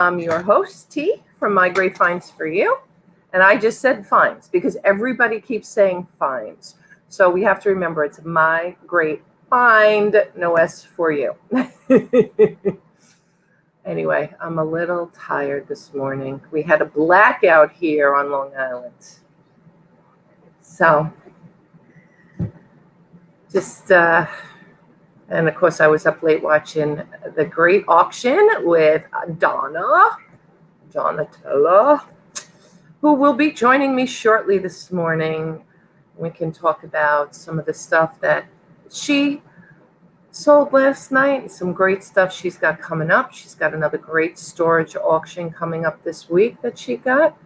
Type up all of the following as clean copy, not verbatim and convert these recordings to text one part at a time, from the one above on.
I'm your host, Tee, from My Great Finds for You. And I just said finds because everybody keeps saying finds. So we have to remember it's My Great Find, no S for you. Anyway, I'm a little tired this morning. We had a blackout here on Long Island. So just, and of course I was up late watching the great auction with Donatella, who will be joining me shortly this morning. We can talk about some of the stuff that she sold last night, some great stuff she's got coming up. She's got another great storage auction coming up this week that she got.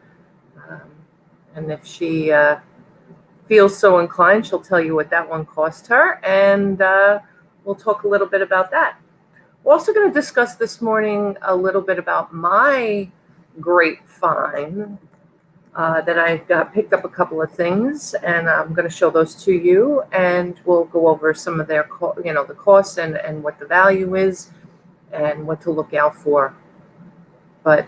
And if she feels so inclined, she'll tell you what that one cost her, and we'll talk a little bit about that. We're also going to discuss this morning a little bit about my great find that I picked up a couple of things, and I'm going to show those to you, and we'll go over some of their, the costs and what the value is and what to look out for. But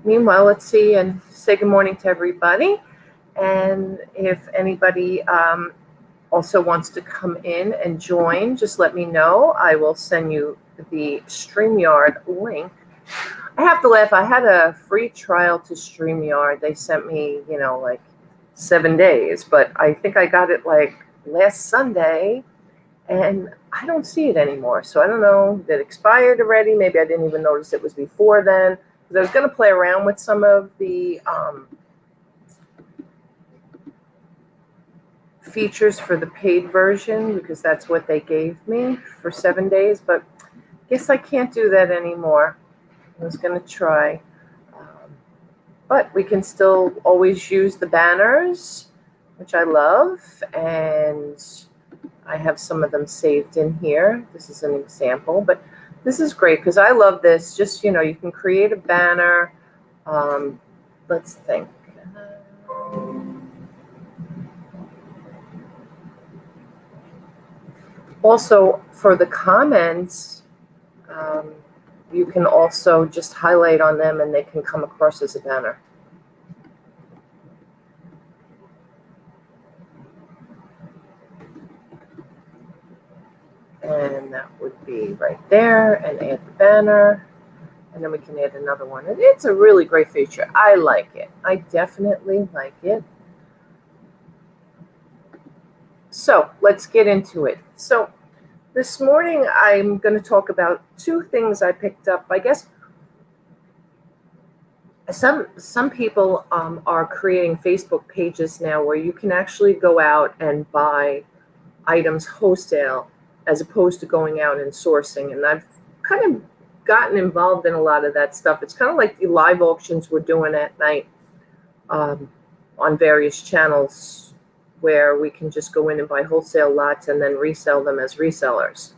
meanwhile, let's see and say good morning to everybody. And if anybody also wants to come in and join, just let me know. I will send you the StreamYard link. I have to laugh. I had a free trial to StreamYard. They sent me, like 7 days, but I think I got it like last Sunday, and I don't see it anymore. So I don't know. It expired already. Maybe I didn't even notice it was before then. Because I was going to play around with some of the features for the paid version, because that's what they gave me for 7 days, but I guess I can't do that anymore. I was going to try, but we can still always use the banners, which I love, and I have some of them saved in here. This is an example, but this is great because I love this. Just, you can create a banner. Let's think. Also, for the comments, you can also just highlight on them and they can come across as a banner. And that would be right there, and add the banner. And then we can add another one. And it's a really great feature. I like it. I definitely like it. So let's get into it. So this morning, I'm going to talk about two things I picked up. I guess some people are creating Facebook pages now where you can actually go out and buy items wholesale as opposed to going out and sourcing. And I've kind of gotten involved in a lot of that stuff. It's kind of like the live auctions we're doing at night on various channels, where we can just go in and buy wholesale lots and then resell them as resellers.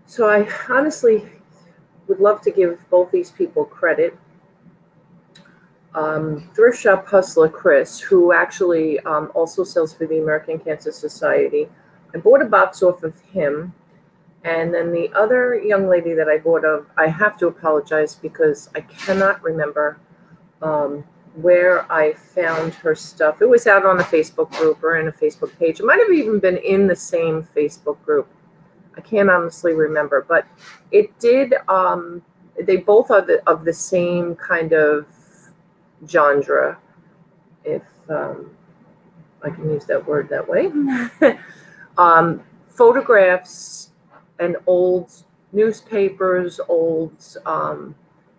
So I honestly would love to give both these people credit. Thrift Shop Hustler Chris, who actually also sells for the American Cancer Society. I bought a box off of him. And then the other young lady that I bought of, I have to apologize because I cannot remember where I found her stuff. It was out on a Facebook group or in a Facebook page. It might have even been in the same Facebook group. I can't honestly remember, but it did. They both are of the same kind of genre, if I can use that word that way. Photographs and old newspapers,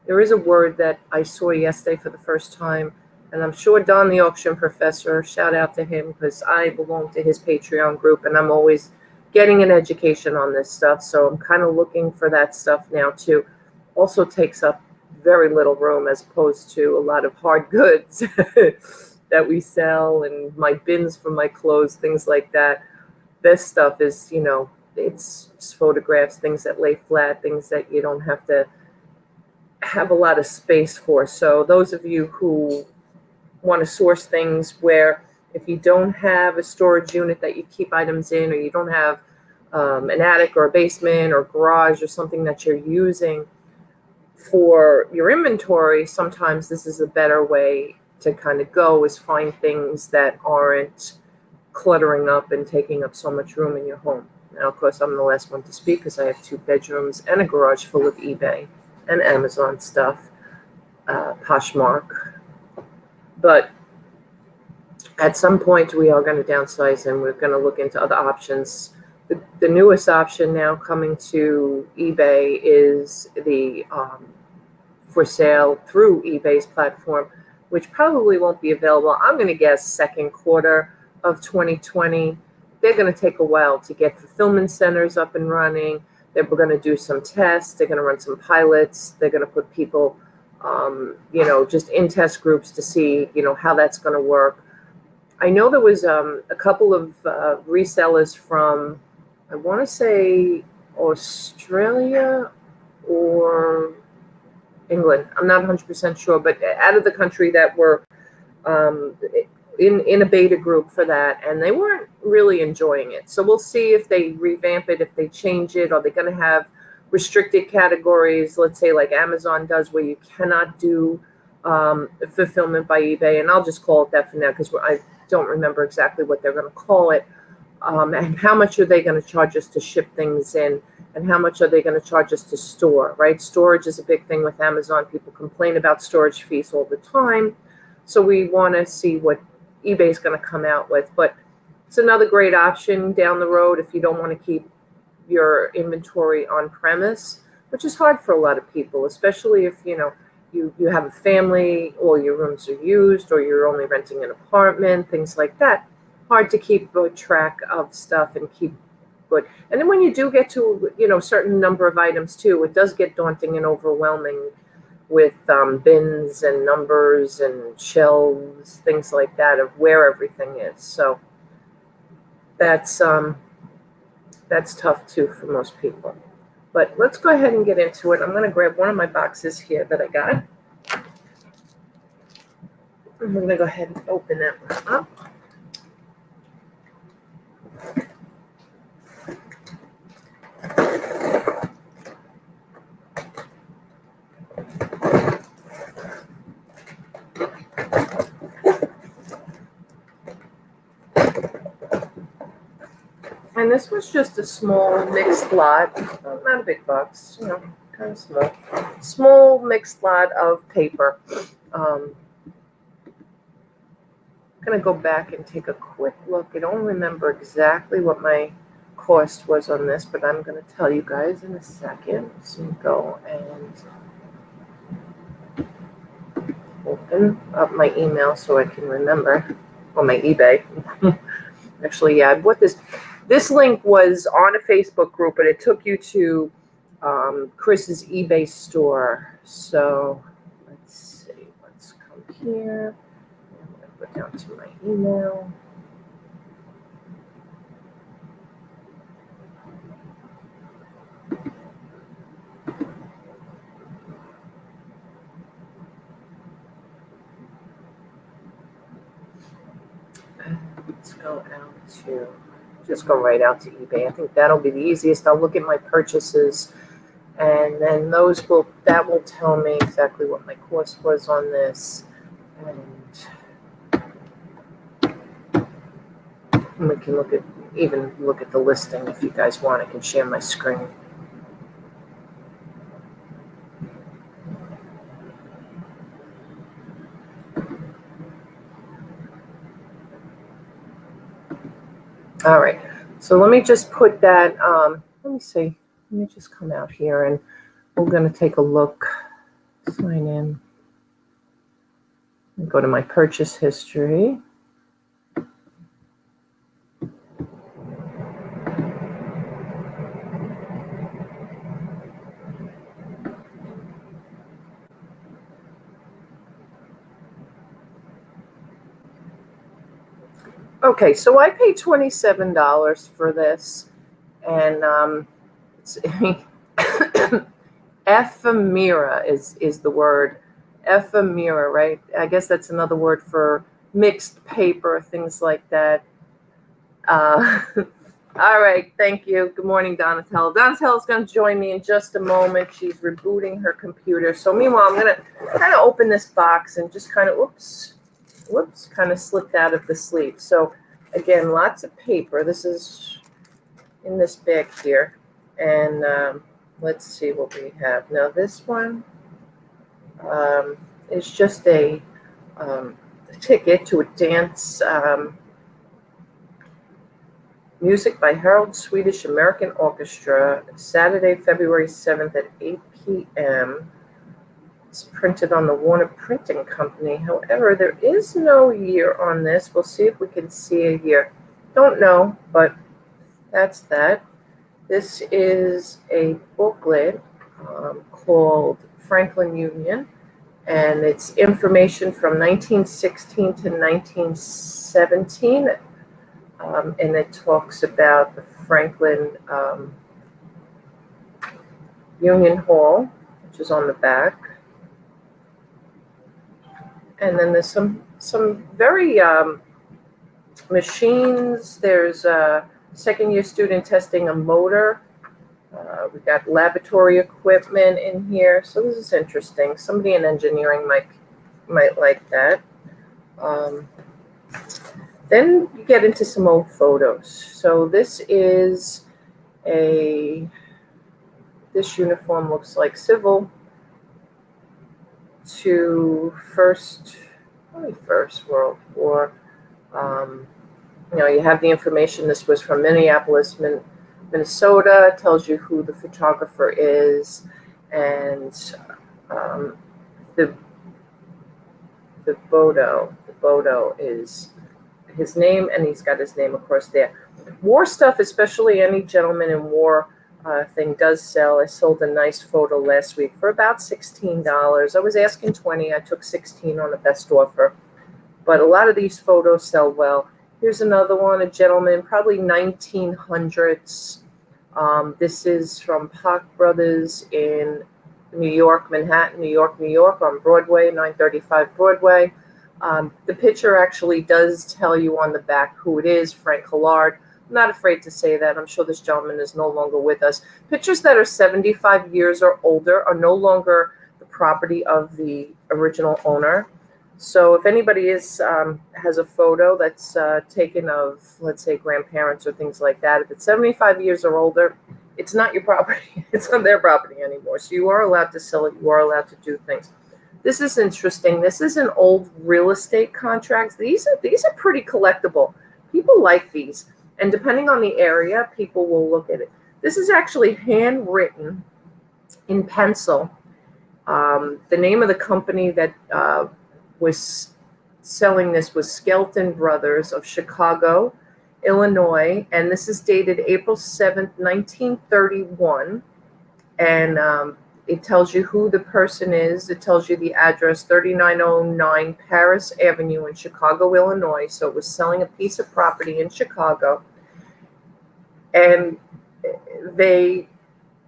there is a word that I saw yesterday for the first time, and I'm sure Don the Auction Professor, shout out to him because I belong to his Patreon group and I'm always getting an education on this stuff. So I'm kind of looking for that stuff now too. Also takes up very little room as opposed to a lot of hard goods that we sell, and my bins for my clothes, things like that. This stuff is, it's photographs, things that lay flat, things that you don't have to have a lot of space for. So those of you who want to source things where if you don't have a storage unit that you keep items in, or you don't have an attic or a basement or garage or something that you're using, for your inventory, sometimes this is a better way to kind of go, is find things that aren't cluttering up and taking up so much room in your home. Now, of course, I'm the last one to speak because I have 2 bedrooms and a garage full of eBay and Amazon stuff, Poshmark. But at some point, we are going to downsize and we're going to look into other options. The newest option now coming to eBay is the for sale through eBay's platform, which probably won't be available. I'm going to guess second quarter of 2020. They're going to take a while to get fulfillment centers up and running. They're going to do some tests. They're going to run some pilots. They're going to put people, just in test groups to see, how that's going to work. I know there was a couple of resellers from, I want to say, Australia or England. I'm not 100% sure, but out of the country that were in a beta group for that, and they weren't really enjoying it. So we'll see if they revamp it, if they change it. Are they going to have restricted categories, let's say like Amazon does, where you cannot do fulfillment by eBay? And I'll just call it that for now because I don't remember exactly what they're going to call it. And how much are they going to charge us to ship things in? And how much are they going to charge us to store, right? Storage is a big thing with Amazon. People complain about storage fees all the time. So we want to see what eBay is going to come out with. But it's another great option down the road if you don't want to keep your inventory on premise, which is hard for a lot of people, especially if, you have a family, all your rooms are used, or you're only renting an apartment, things like that. Hard to keep a track of stuff and keep good. And then when you do get to, a certain number of items too, it does get daunting and overwhelming with bins and numbers and shelves, things like that, of where everything is. So that's tough too for most people. But let's go ahead and get into it. I'm going to grab one of my boxes here that I got. I'm going to go ahead and open that one up. And this was just a small mixed lot, not a big box, kind of small. Small mixed lot of paper. I'm going to go back and take a quick look. I don't remember exactly what my cost was on this, but I'm going to tell you guys in a second. So go and open up my email so I can remember, or my eBay. Actually, yeah, I bought this. This link was on a Facebook group, but it took you to Chris's eBay store. So let's see, let's come here. I'm going to go down to my email. Let's go out to, just go right out to eBay. I think that'll be the easiest. I'll look at my purchases, and then that will tell me exactly what my cost was on this. And we can look at the listing if you guys want. I can share my screen. All right, so let me just put that, let me see, let me just come out here and we're going to take a look, sign in, and go to my purchase history. Okay, so I paid $27 for this, and it's ephemera is the word. Ephemera, right? I guess that's another word for mixed paper, things like that. All right, thank you. Good morning, Donatella. Donatella's going to join me in just a moment. She's rebooting her computer. So meanwhile, I'm going to kind of open this box and just kind of, whoops, kind of slipped out of the sleeve. So again, lots of paper. This is in this bag here. And let's see what we have. Now this one is just a ticket to a dance music by Harold Swedish American Orchestra, Saturday, February 7th at 8 p.m. It's printed on the Warner Printing Company. However, there is no year on this. We'll see if we can see a year. Don't know, but that's that. This is a booklet called Franklin Union, and it's information from 1916 to 1917. And it talks about the Franklin Union Hall, which is on the back. And then there's some very machines. There's a second-year student testing a motor. We've got laboratory equipment in here. So this is interesting. Somebody in engineering might like that. Then you get into some old photos. So this is this uniform looks like civil to First World War. You have the information. This was from Minneapolis, Minnesota. It tells you who the photographer is, and the photo is his name, and he's got his name, of course, there. War stuff, especially any gentleman in war thing, does sell. I sold a nice photo last week for about $16. I was asking $20. I took $16 on the best offer. But a lot of these photos sell well. Here's another one, a gentleman, probably 1900s. This is from Poch Brothers in New York, Manhattan, New York, on Broadway, 935 Broadway. The picture actually does tell you on the back who it is, Frank Hillard. I'm not afraid to say that. I'm sure this gentleman is no longer with us. Pictures that are 75 years or older are no longer the property of the original owner. So if anybody has a photo that's taken of, let's say, grandparents or things like that, if it's 75 years or older, it's not your property. It's not their property anymore. So you are allowed to sell it. You are allowed to do things. This is interesting. This is an old real estate contracts. These are pretty collectible. People like these. And depending on the area, people will look at it. This is actually handwritten in pencil. The name of the company that was selling this was Skelton Brothers of Chicago, Illinois. And this is dated April 7th, 1931. And it tells you who the person is. It tells you the address, 3909 Paris Avenue in Chicago, Illinois. So it was selling a piece of property in Chicago. And they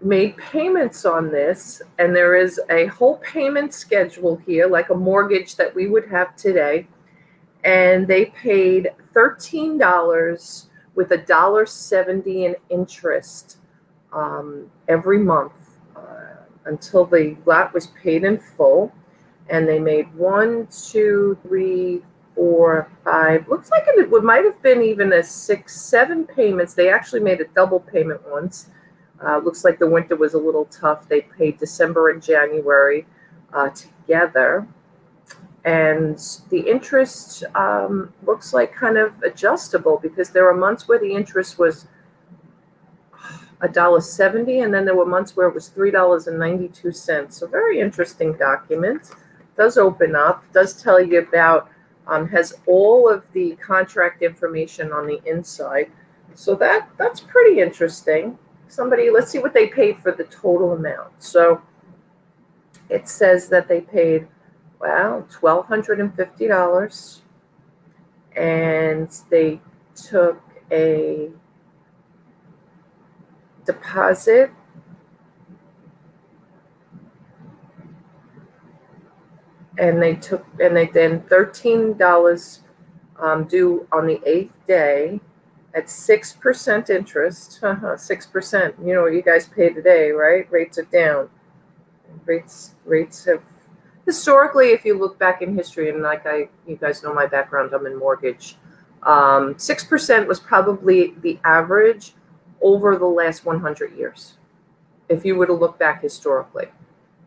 made payments on this. And there is a whole payment schedule here, like a mortgage that we would have today. And they paid $13 with $1.70 in interest every month. Until the lot was paid in full. And they made 1, 2, 3, 4, 5. Looks like it might have been even a 6, 7 payments. They actually made a double payment once. Looks like the winter was a little tough. They paid December and January together. And the interest looks like kind of adjustable, because there are months where the interest was $1.70, and then there were months where it was $3.92. So very interesting document. Does open up, does tell you about, has all of the contract information on the inside. So that's pretty interesting. Let's see what they paid for the total amount. So it says that they paid, $1,250, and they took a deposit and then $13 due on the 8th day, at 6% interest. 6%. You know what you guys pay today, right? Rates are down. Rates have historically, if you look back in history, and you guys know my background, I'm in mortgage. 6% was probably the average over the last 100 years, if you were to look back historically.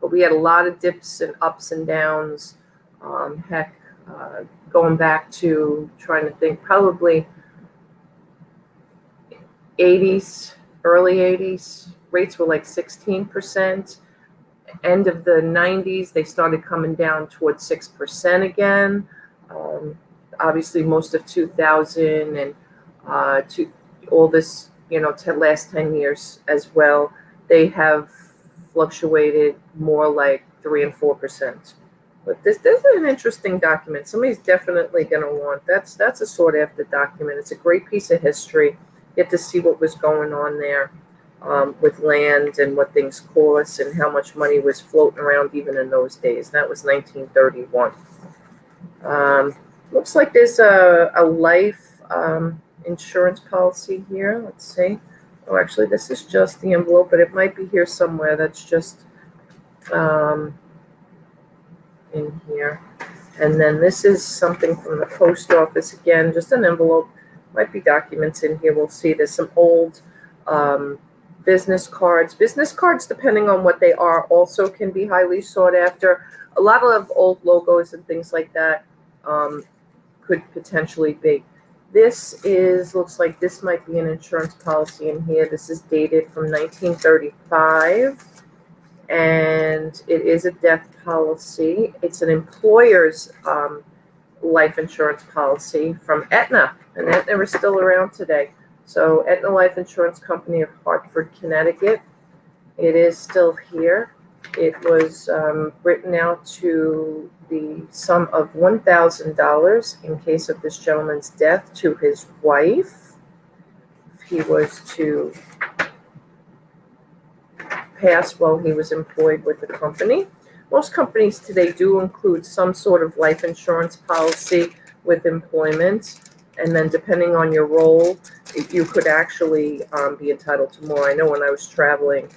But we had a lot of dips and ups and downs. Going back to trying to think, probably 80s, early 80s, rates were like 16%. End of the 90s, they started coming down towards 6% again. Obviously, most of 2000 and all this, last 10 years as well, they have fluctuated more like 3 and 4%. But this is an interesting document. Somebody's definitely going to want. That's a sought after document. It's a great piece of history. Get to see what was going on there with land and what things cost and how much money was floating around even in those days. That was 1931. Looks like there's a life insurance policy here. Let's see. Oh, actually, this is just the envelope, but it might be here somewhere. That's just in here. And then this is something from the post office. Again, just an envelope. Might be documents in here. We'll see. There's some old business cards. Business cards, depending on what they are, also can be highly sought after. A lot of old logos and things like that could potentially be. This looks like this might be an insurance policy in here. This is dated from 1935, and it is a death policy. It's an employer's life insurance policy from Aetna, and Aetna is still around today. So Aetna Life Insurance Company of Hartford, Connecticut. It is still here. It was written out to the sum of $1,000 in case of this gentleman's death to his wife. If he was to pass while he was employed with the company. Most companies today do include some sort of life insurance policy with employment. And then depending on your role, you could actually be entitled to more. I know when I was traveling,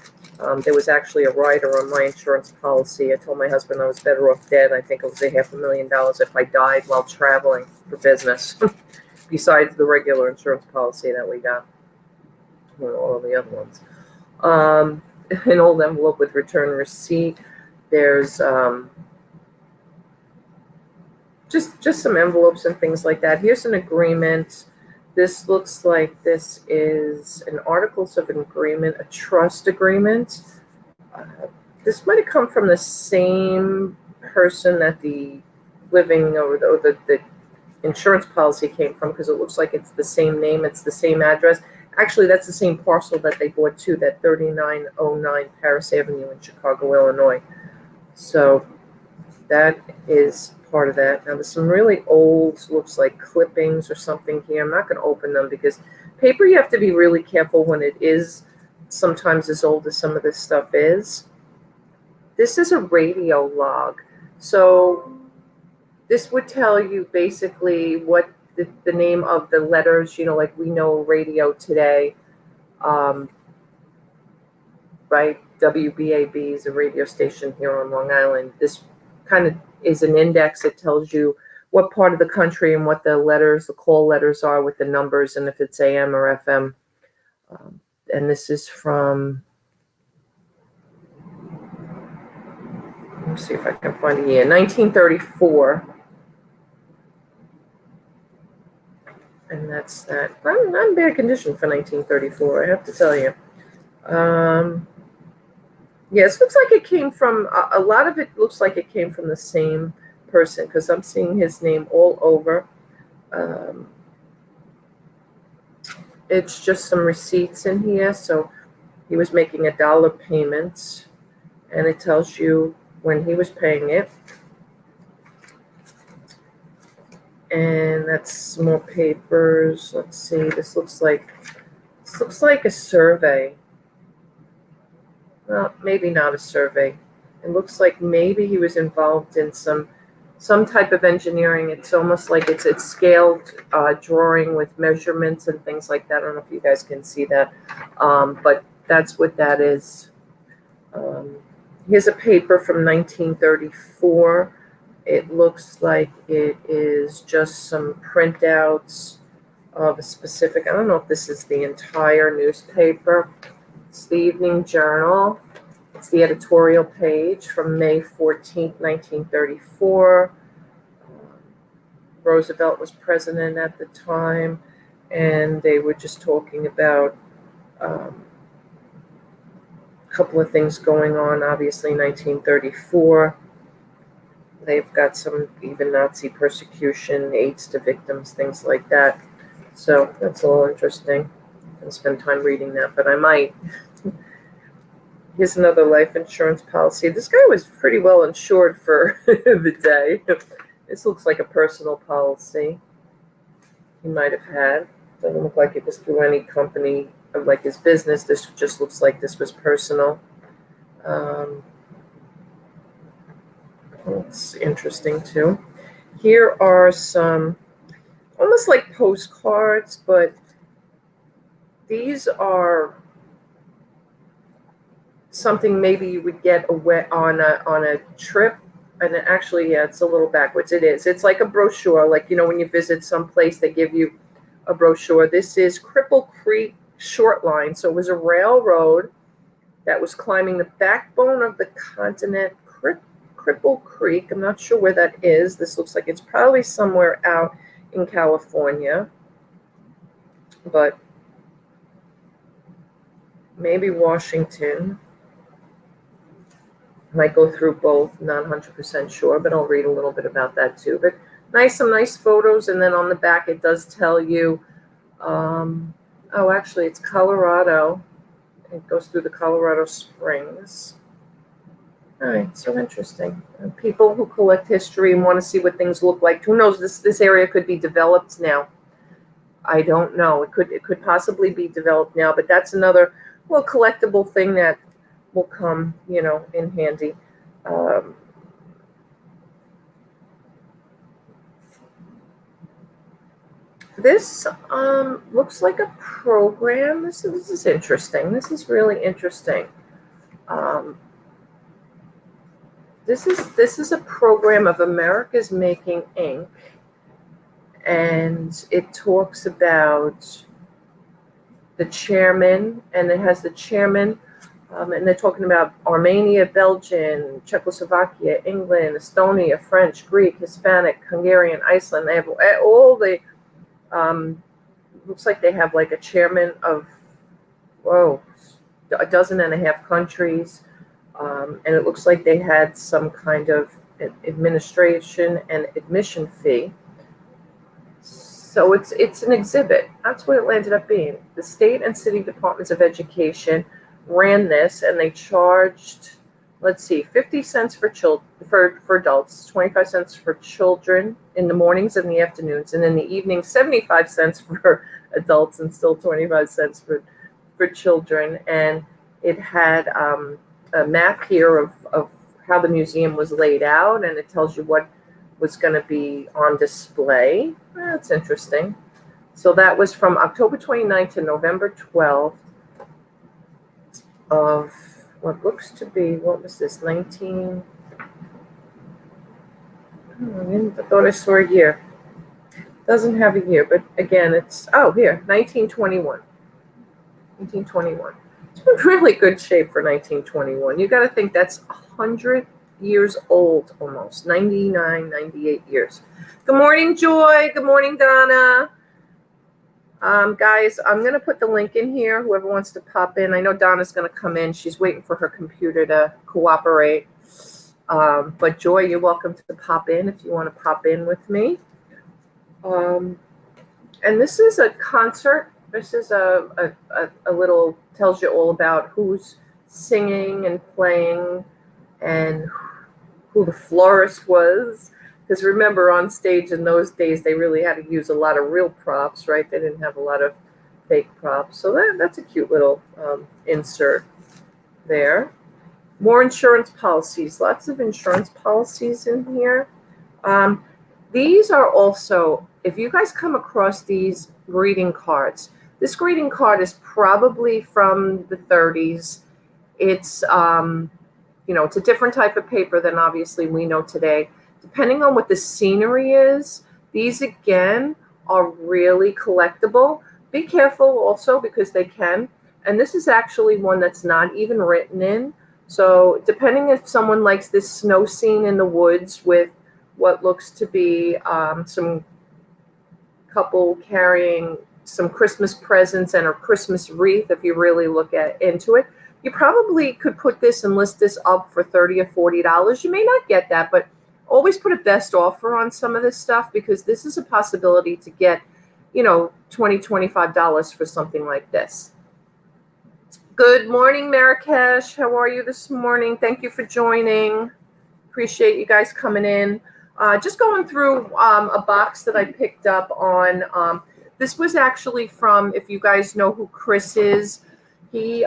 there was actually a rider on my insurance policy. I told my husband I was better off dead. I think it was $500,000 if I died while traveling for business, besides the regular insurance policy that we got, all the other ones. An old envelope with return receipt. There's just some envelopes and things like that. Here's an agreement. This looks like this is an articles of an agreement, a trust agreement. This might have come from the same person that the living or the insurance policy came from, because it looks like it's the same name, it's the same address. Actually, that's the same parcel that they bought too, that 3909 Paris Avenue in Chicago, Illinois. So that is part of that. Now, there's some really old, looks like clippings or something here. I'm not going to open them because paper, you have to be really careful when it is sometimes as old as some of this stuff is. This is a radio log. So this would tell you basically what the name of the letters, like we know radio today, right? WBAB is a radio station here on Long Island. This kind of is an index. It tells you what part of the country and what the letters, the call letters are with the numbers, and if it's AM or FM. And this is from, let me see if I can find it here, 1934. And that's that. Not in bad condition for 1934, I have to tell you. Yes, looks like it came from, a lot of it looks like it came from the same person, because I'm seeing his name all over. It's just some receipts in here. So he was making $1 payment, and it tells you when he was paying it. And that's more papers. Let's see. This looks like a survey. Well, maybe not a survey. It looks like maybe he was involved in some some type of engineering. It's almost like it's scaled drawing with measurements and things like that. I don't know if you guys can see that, but that's what that is. Here's a paper from 1934. It looks like it is just some printouts of a specific, I don't know if this is the entire newspaper. It's the Evening Journal. It's the editorial page from May 14th, 1934. Roosevelt was president at the time, and they were just talking about a couple of things going on. Obviously, 1934. They've got some even Nazi persecution, aids to victims, things like that. So that's a little interesting. I'm going to spend time reading that, but I might. Here's another life insurance policy. This guy was pretty well insured for the day. This looks like a personal policy he might have had. Doesn't look like it was through any company of like his business. This just looks like this was personal. It's interesting too. Here are some almost like postcards, but these are something maybe you would get on a trip. And actually, yeah, it's a little backwards. It is. It's like a brochure. Like, you know, when you visit some place, they give you a brochure. This is Cripple Creek Short Line. So it was a railroad that was climbing the backbone of the continent, Cripple Creek. I'm not sure where that is. This looks like it's probably somewhere out in California, but maybe Washington. Might go through both, not 100% sure, but I'll read a little bit about that too. But some nice photos, and then on the back it does tell you, oh, actually it's Colorado. It goes through the Colorado Springs. All right, so interesting. People who collect history and want to see what things look like. Who knows? This area could be developed now. I don't know. It could possibly be developed now, but that's another little collectible thing that will come, you know, in handy. This looks like a program. This is interesting. This is really interesting. This is a program of America's Making Ink, and it talks about the chairman, and it has the chairman, and they're talking about Armenia, Belgium, Czechoslovakia, England, Estonia, French, Greek, Hispanic, Hungarian, Iceland. They have all the, looks like they have like a chairman of, a 12.5 countries. And it looks like they had some kind of administration and admission fee. So it's an exhibit. That's what it ended up being. The state and city departments of education ran this, and they charged, let's see, 50 cents for adults, 25 cents for children in the mornings and the afternoons, and in the evening 75 cents for adults and still 25 cents for children. And it had a map here of how the museum was laid out, and it tells you what was going to be on display. That's interesting. So that was from October 29th to November 12th of what looks to be, what was this, 19? I thought I saw a year. Doesn't have a year, but again, it's, here, 1921. 1921. It's in really good shape for 1921. You got to think that's 100 years old almost, 99, 98 years. Good morning, Joy. Good morning, Donna. Guys, I'm going to put the link in here, whoever wants to pop in. I know Donna's going to come in. She's waiting for her computer to cooperate. But Joy, you're welcome to pop in if you want to pop in with me. And this is a concert. This is a little, tells you all about who's singing and playing and who the florist was. Because remember, on stage in those days, they really had to use a lot of real props, right? They didn't have a lot of fake props. So that's a cute little insert there. More insurance policies. Lots of insurance policies in here. These are also, if you guys come across these greeting cards, this greeting card is probably from the 30s. It's, it's a different type of paper than obviously we know today. Depending on what the scenery is, these again are really collectible. Be careful also because they can. And this is actually one that's not even written in. So depending if someone likes this snow scene in the woods with what looks to be some couple carrying some Christmas presents and a Christmas wreath, if you really look into it, you probably could put this and list this up for $30 or $40. You may not get that, but always put a best offer on some of this stuff because this is a possibility to get, $20, $25 for something like this. Good morning, Marrakesh. How are you this morning? Thank you for joining. Appreciate you guys coming in. Just going through a box that I picked up on. This was actually from, if you guys know who Chris is, he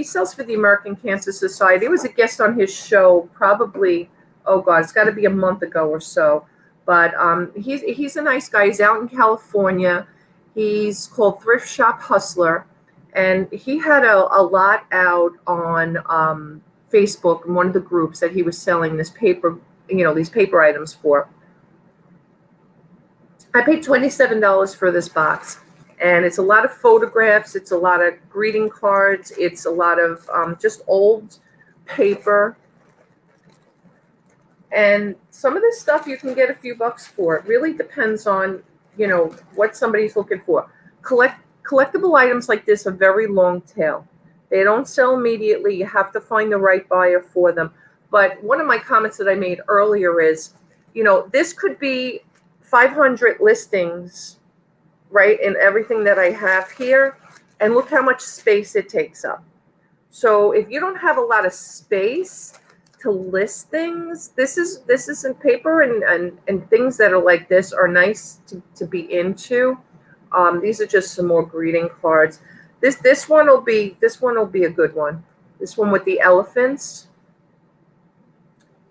sells for the American Cancer Society. He was a guest on his show probably, oh God, it's got to be a month ago or so. But he's a nice guy. He's out in California. He's called Thrift Shop Hustler. And he had a lot out on Facebook in one of the groups that he was selling this paper, these paper items for. I paid $27 for this box. And it's a lot of photographs. It's a lot of greeting cards. It's a lot of just old paper. And some of this stuff you can get a few bucks for. It really depends on, what somebody's looking for. Collectible items like this are very long tail. They don't sell immediately. You have to find the right buyer for them. But one of my comments that I made earlier is, this could be 500 listings, right, in everything that I have here. And look how much space it takes up. So if you don't have a lot of space to list things, this is in paper and things that are like this are nice to be into. These are just some more greeting cards. This one will be a good one. This one with the elephants.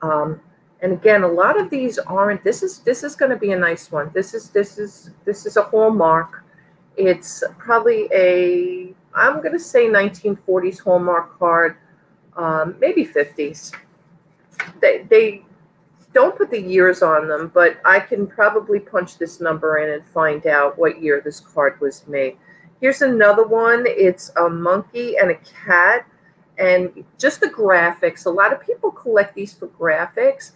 And again, a lot of these aren't. This is going to be a nice one. This is a Hallmark. It's probably I'm going to say 1940s Hallmark card, maybe 50s. They don't put the years on them, but I can probably punch this number in and find out what year this card was made. Here's another one. It's a monkey and a cat, and just the graphics. A lot of people collect these for graphics.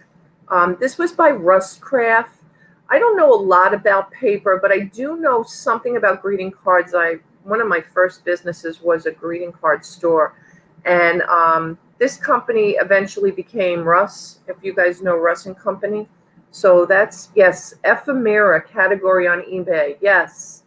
This was by Rustcraft. I don't know a lot about paper, but I do know something about greeting cards. One of my first businesses was a greeting card store, and this company eventually became Russ, if you guys know Russ and Company. So that's, yes, ephemera category on eBay, yes.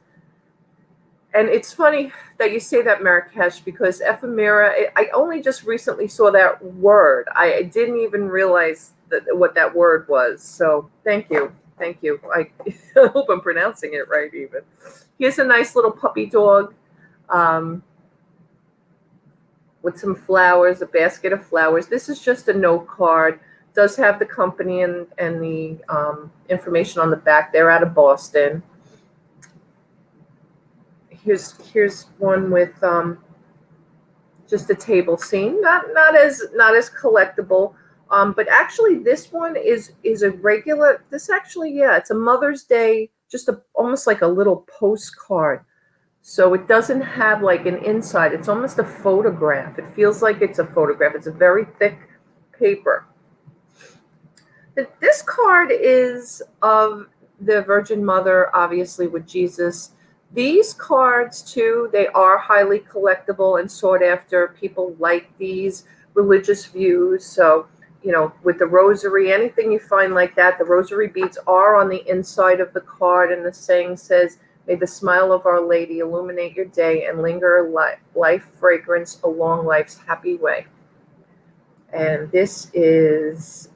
And it's funny that you say that, Marrakesh, because ephemera, I only just recently saw that word. I didn't even realize what that word was. So thank you. Thank you. I hope I'm pronouncing it right even. Here's a nice little puppy dog. With some flowers, a basket of flowers. This is just a note card. Does have the company and the information on the back. They're out of Boston. Here's one with just a table scene. Not as collectible. But actually, this one is a regular. This actually, yeah, it's a Mother's Day. Just almost like a little postcard. So it doesn't have like an inside. It's almost a photograph. It feels like it's a photograph. It's a very thick paper. This card is of the Virgin Mother, obviously with Jesus. These cards, too, they are highly collectible and sought after. People like these religious views. So, with the rosary, anything you find like that, the rosary beads are on the inside of the card. And the saying says, "May the smile of Our Lady illuminate your day and linger life fragrance along life's happy way." And this is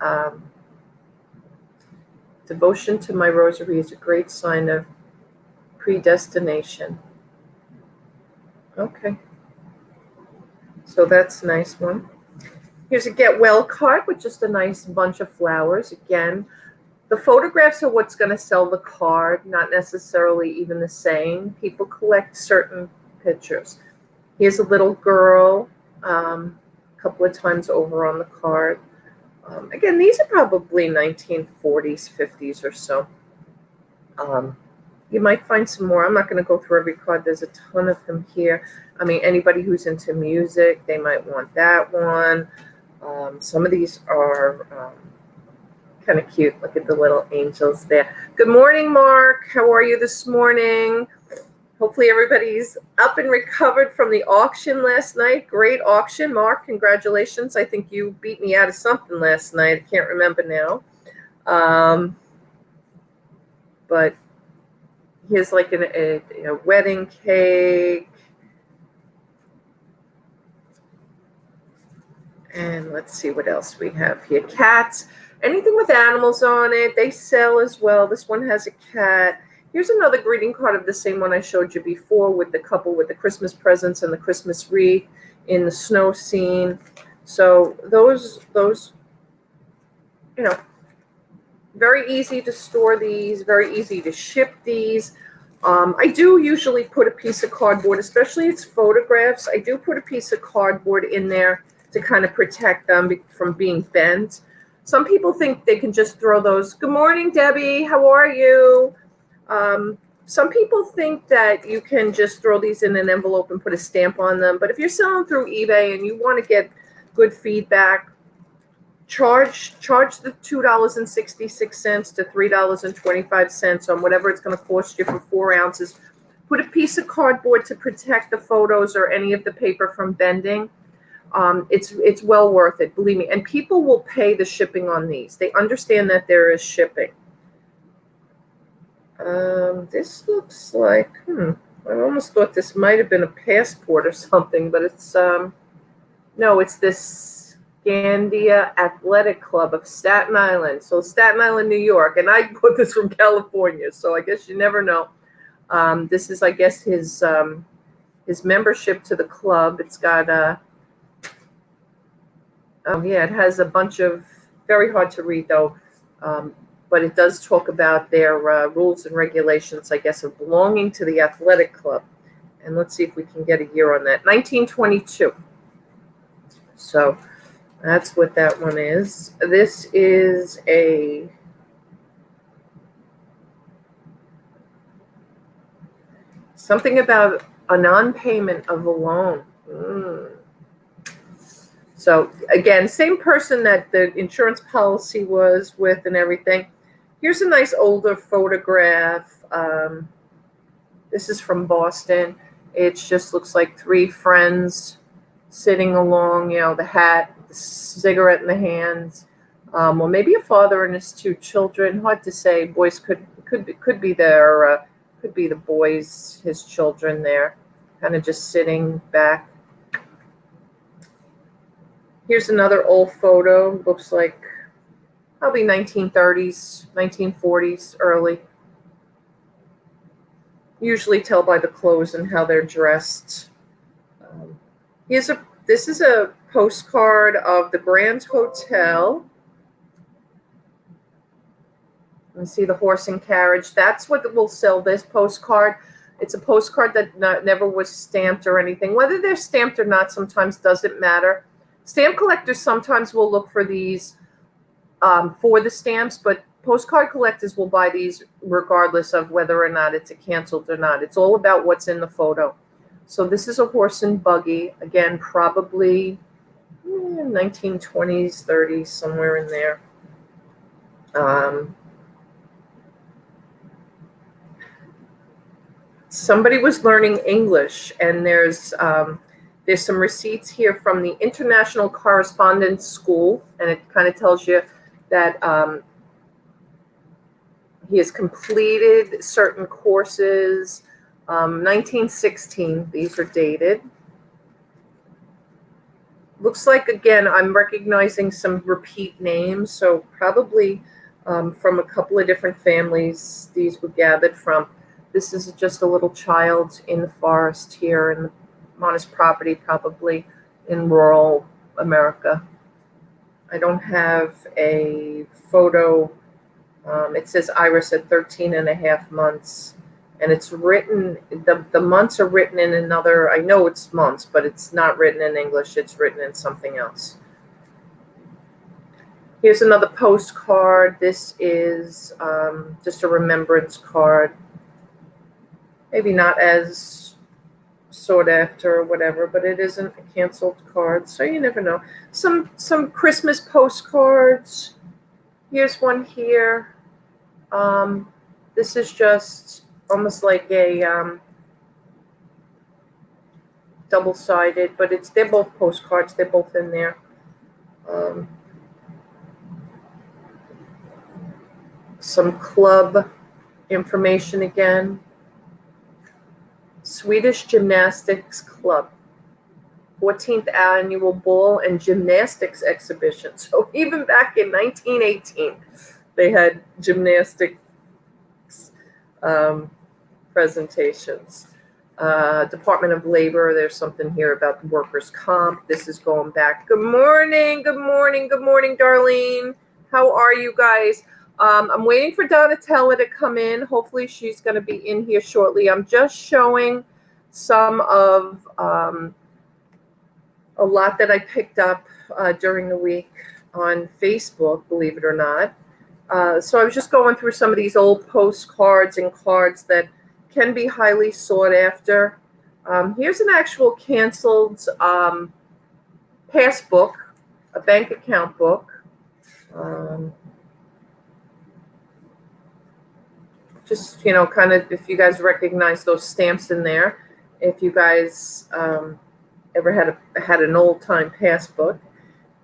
devotion to my rosary is a great sign of predestination. Okay. So that's a nice one. Here's a get well card with just a nice bunch of flowers. Again, The photographs are what's going to sell the card, not necessarily even the saying. People collect certain pictures. Here's a little girl, a couple of times over on the card. Again, these are probably 1940s, 50s or so. You might find some more. I'm not going to go through every card. There's a ton of them here. I mean, anybody who's into music, they might want that one. Some of these are kind of cute. Look at the little angels there. Good morning, Mark. How are you this morning? Hopefully everybody's up and recovered from the auction last night. Great auction, Mark. Congratulations. I think you beat me out of something last night. I can't remember now. But here's like a wedding cake. And let's see what else we have here. Cats. Anything with animals on it, they sell as well. This one has a cat. Here's another greeting card of the same one I showed you before with the couple with the Christmas presents and the Christmas wreath in the snow scene. So those, very easy to store these, very easy to ship these. I do usually put a piece of cardboard, especially it's photographs. I do put a piece of cardboard in there to kind of protect them from being bent. Some people think they can just throw those. Good morning, Debbie. How are you? Some people think that you can just throw these in an envelope and put a stamp on them. But if you're selling through eBay and you want to get good feedback, charge the $2.66 to $3.25 on whatever it's going to cost you for 4 ounces. Put a piece of cardboard to protect the photos or any of the paper from bending. It's well worth it, believe me. And people will pay the shipping on these. They understand that there is shipping. This looks like, I almost thought this might have been a passport or something, but it's, no, it's this Scandia Athletic Club of Staten Island. So Staten Island, New York. And I put this from California, so I guess you never know. This is, I guess, his membership to the club. It's got it has a bunch of, very hard to read though, but it does talk about their rules and regulations, I guess, of belonging to the athletic club. And let's see if we can get a year on that. 1922. So that's what that one is. This is something about a non-payment of a loan. So again, same person that the insurance policy was with and everything. Here's a nice older photograph. This is from Boston. It just looks like 3 friends sitting along, the hat, the cigarette in the hands, or maybe a father and his 2 children. Hard to say. Boys could be there. Could be the boys, his children there, kind of just sitting back. Here's another old photo. Looks like probably 1930s, 1940s, early. Usually tell by the clothes and how they're dressed. This is a postcard of the Grand Hotel. You see the horse and carriage. That's what will sell this postcard. It's a postcard that never was stamped or anything. Whether they're stamped or not sometimes doesn't matter. Stamp collectors sometimes will look for these for the stamps, but postcard collectors will buy these regardless of whether or not it's canceled or not. It's all about what's in the photo. So this is a horse and buggy. Again, probably 1920s, 30s, somewhere in there. Somebody was learning English, and there's some receipts here from the International Correspondence School, and it kind of tells you that he has completed certain courses. 1916, these are dated. Looks like, again, I'm recognizing some repeat names, so probably from a couple of different families these were gathered from. This is just a little child in the forest here on his property, probably in rural America. I don't have a photo It says Iris at 13 and a half months. And it's written, the months are written in another, I know it's months, but it's not written in English. It's written in something else. Here's another postcard. This is just a remembrance card. Maybe not as sought after or whatever, but it isn't a canceled card, so you never know. Some Christmas postcards. Here's one here. This is just almost like a double-sided, but they're both postcards. They're both in there. Some club information again. Swedish Gymnastics Club, 14th Annual Ball and Gymnastics Exhibition. So even back in 1918, they had gymnastics presentations. Department of Labor, there's something here about the workers' comp. This is going back. Good morning, good morning, good morning, Darlene. How are you guys? I'm waiting for Donatella to come in. Hopefully she's going to be in here shortly. I'm just showing some of a lot that I picked up during the week on Facebook, believe it or not. So I was just going through some of these old postcards and cards that can be highly sought after. Here's an actual canceled pass book, a bank account book. Just, you know, kind of if you guys recognize those stamps in there, if you guys ever had an old time pass book.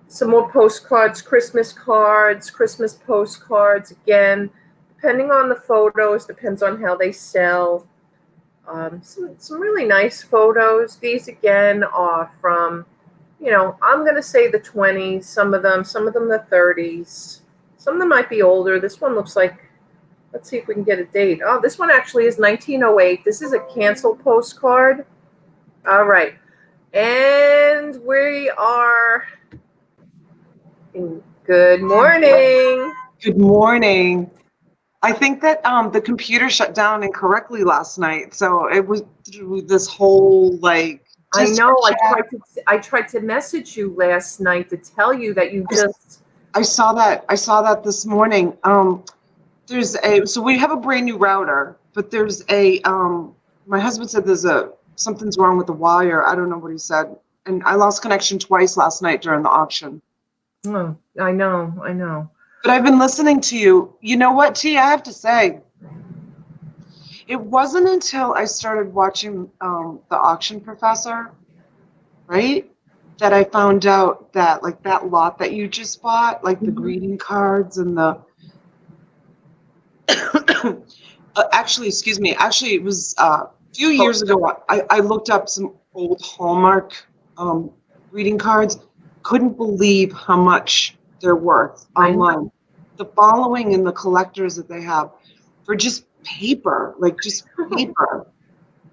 Some more postcards, Christmas postcards, again, depending on the photos, depends on how they sell. Some really nice photos. These again are from, you know, I'm going to say the 20s, some of them the 30s. Some of them might be older. This one looks like, let's see if we can get a date. Oh, this one actually is 1908. This is a canceled postcard. All right. And we are good morning. Good morning. I think that the computer shut down incorrectly last night, so it was through this whole like. I know. I tried to message you last night to tell you that you just. I saw that this morning. So we have a brand new router, but there's my husband said something's wrong with the wire. I don't know what he said, and I lost connection twice last night during the auction. Oh, I know. But I've been listening to you. You know what, T? I have to say, it wasn't until I started watching The Auction Professor, right, that I found out that like that lot that you just bought, like the greeting cards and the. Actually, it was a few years ago. I looked up some old Hallmark greeting cards. Couldn't believe how much they're worth online. The following and the collectors that they have for just paper,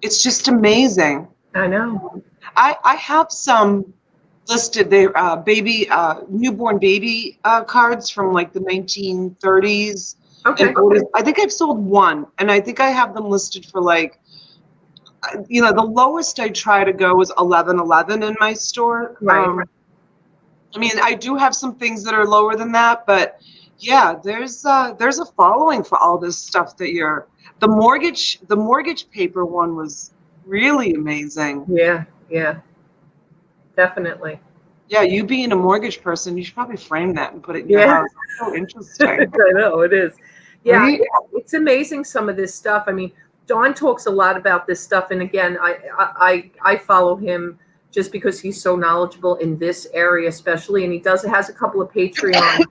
it's just amazing. I know. I have some listed. They're newborn baby cards from like the 1930s. Okay. And 40s. I think I've sold one, and I think I have them listed for like, you know, the lowest I try to go is $11.11 in my store. Right. I mean, I do have some things that are lower than that, but yeah, there's a following for all this stuff that the mortgage paper one was really amazing. Yeah, definitely. Yeah, you being a mortgage person, you should probably frame that and put it in your house. It's so interesting. I know, it is. Yeah, right? it's amazing some of this stuff. I mean, Don talks a lot about this stuff, and again, I follow him just because he's so knowledgeable in this area, especially, and he has a couple of Patreon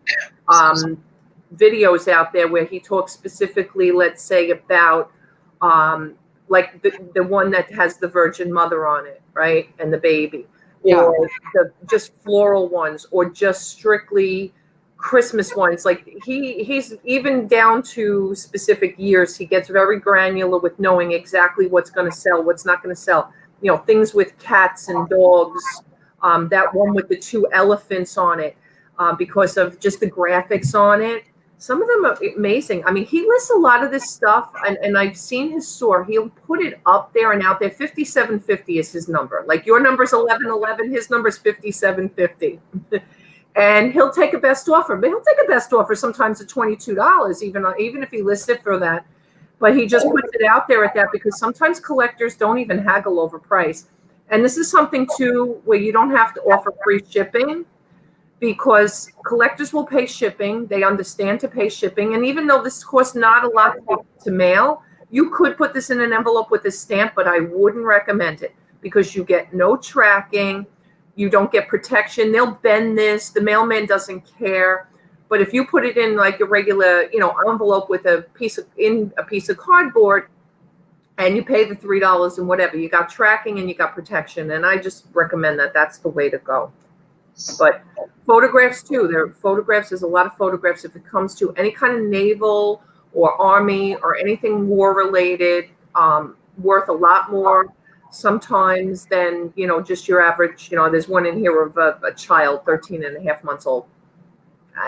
videos out there where he talks specifically, let's say, about like the one that has the Virgin Mother on it, right, and the baby, or just floral ones, or just strictly Christmas ones. Like he's even down to specific years. He gets very granular with knowing exactly what's going to sell, what's not going to sell. You know, things with cats and dogs. That one with the two elephants on it, because of just the graphics on it. Some of them are amazing. I mean, he lists a lot of this stuff, and I've seen his store. He'll put it up there and out there. 5750 is his number. Like your number's 1111, his number's 5750. And he'll take a best offer, but he'll take a best offer sometimes at $22, even if he lists it for that. But he just puts it out there at that because sometimes collectors don't even haggle over price. And this is something too where you don't have to offer free shipping, because collectors will pay shipping. They understand to pay shipping. And even though this costs not a lot to mail, you could put this in an envelope with a stamp, but I wouldn't recommend it because you get no tracking. You don't get protection. They'll bend this. The mailman doesn't care. But if you put it in like a regular, envelope with a piece of cardboard, and you pay the $3 and whatever, you got tracking and you got protection. And I just recommend that. That's the way to go. But photographs too. There's a lot of photographs if it comes to any kind of naval or army or anything war related, worth a lot more sometimes than, just your average, there's one in here of a child, 13 and a half months old.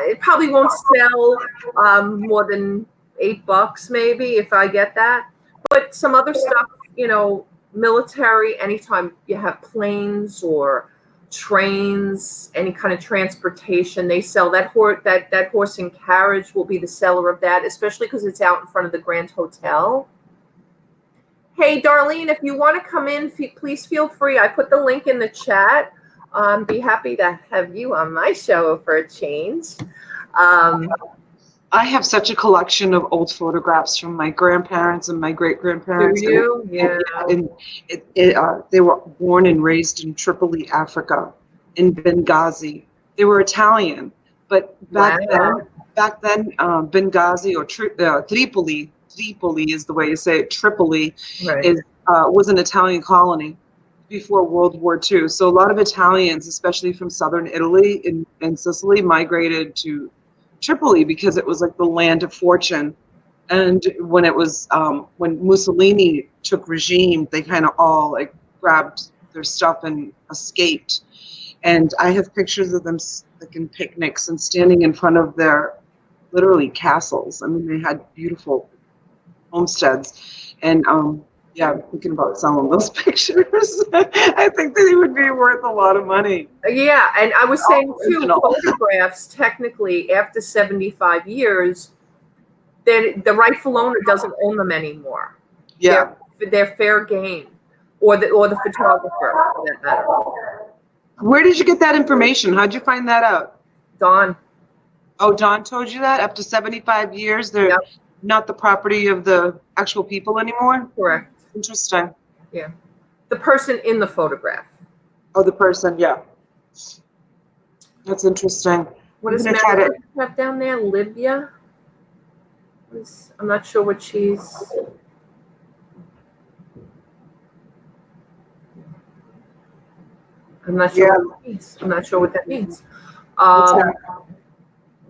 It probably won't sell more than $8 maybe if I get that. But some other stuff, military, anytime you have planes or trains, any kind of transportation, they sell that horse and carriage will be the seller of that, especially because it's out in front of the Grand Hotel. Hey, Darlene, if you want to come in, please feel free. I put the link in the chat. Be happy to have you on my show for a change. I have such a collection of old photographs from my grandparents and my great-grandparents. Do you? Yeah. And they were born and raised in Tripoli, Africa, in Benghazi. They were Italian, but back then, Benghazi or Tripoli is the way you say it. Tripoli right. Was an Italian colony before World War II. So a lot of Italians, especially from southern Italy and Sicily, migrated to Tripoli because it was like the land of fortune. And when it was when Mussolini took regime, they kind of all like grabbed their stuff and escaped. And I have pictures of them like in picnics and standing in front of their literally castles. I mean, they had beautiful homesteads. And yeah, I'm thinking about selling those pictures. I think they would be worth a lot of money. Yeah, and I was saying too, photographs technically after 75 years, then the rightful owner doesn't own them anymore. Yeah, they're fair game, or the photographer for that matter. Where did you get that information? How'd you find that out? Dawn. Oh, Dawn told you that? Up to 75 years, they're not the property of the actual people anymore? Correct. Interesting. Yeah. The person in the photograph. Oh, the person, yeah. That's interesting. What does Mary have down there? Libya? I'm not sure what she's... I'm not sure what that means. I'm not sure what that means.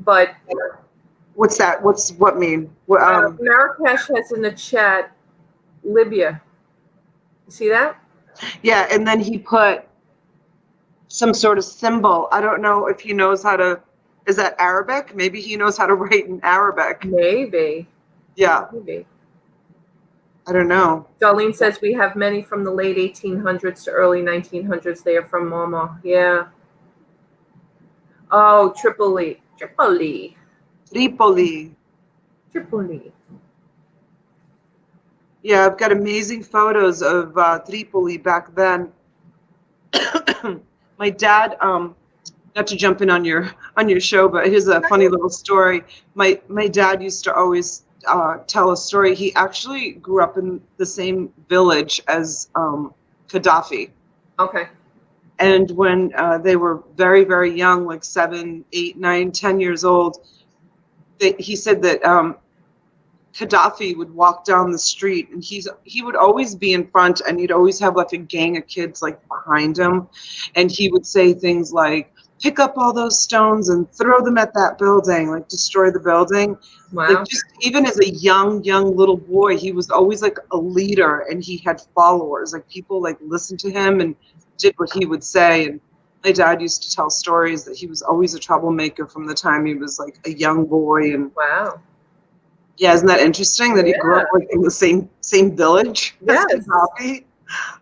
But what's that? What mean? Marrakesh has in the chat Libya. You see that? Yeah, and then he put some sort of symbol. I don't know if he knows how to. Is that Arabic? Maybe he knows how to write in Arabic. Maybe. Yeah. Maybe. I don't know. Darlene says we have many from the late 1800s to early 1900s. They are from Mama. Yeah. Oh, Tripoli. Yeah, I've got amazing photos of Tripoli back then. My dad, not to jump in on your show, but here's a funny little story. My dad used to always tell a story. He actually grew up in the same village as Gaddafi. Okay. And when they were very, very young, like 7, 8, 9, 10 years old, he said that Gaddafi would walk down the street and he would always be in front, and he'd always have like a gang of kids like behind him. And he would say things like, pick up all those stones and throw them at that building, like destroy the building. Wow. Like just even as a young little boy, he was always like a leader, and he had followers. Like people like listened to him and did what he would say. And My dad used to tell stories that he was always a troublemaker from the time he was like a young boy. And Wow. yeah, isn't that interesting that he grew Yeah. up like in the same village as Yes. Gaddafi?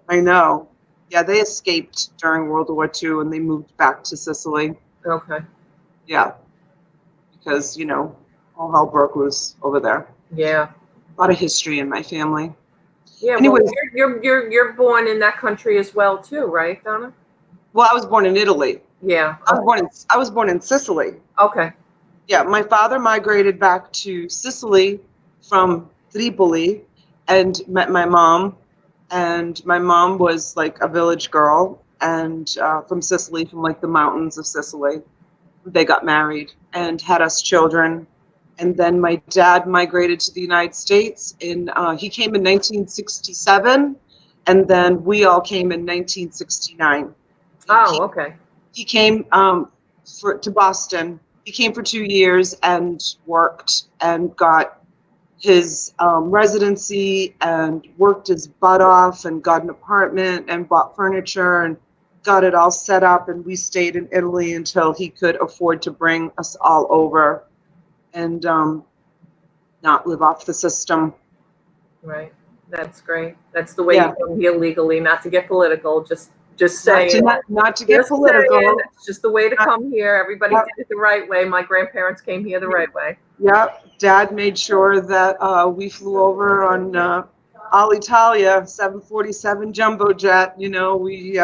I know. Yeah, they escaped during World War II and they moved back to Sicily. Okay. Yeah, because all hell broke loose over there. Yeah. A lot of history in my family. Yeah. Well, Anyways, you're born in that country as well too, right, Donna? well, I was born in Italy. Yeah. I was born in Sicily. Okay. Yeah, my father migrated back to Sicily from Tripoli and met my mom. And my mom was like a village girl and from Sicily, from like the mountains of Sicily. They got married and had us children. And then my dad migrated to the United States. He came in 1967, and then we all came in 1969. Oh, okay. He came to Boston. He came for 2 years and worked and got his residency and worked his butt off and got an apartment and bought furniture and got it all set up. And we stayed in Italy until he could afford to bring us all over and not live off the system. Right. That's great. That's the way Yeah. you come here legally, not to get political, just saying. Not to get Just political. saying, it's just the way to come here. Everybody Yep. did it the right way. My grandparents came here the right way. Yep. Dad made sure that we flew over on Alitalia 747 jumbo jet. We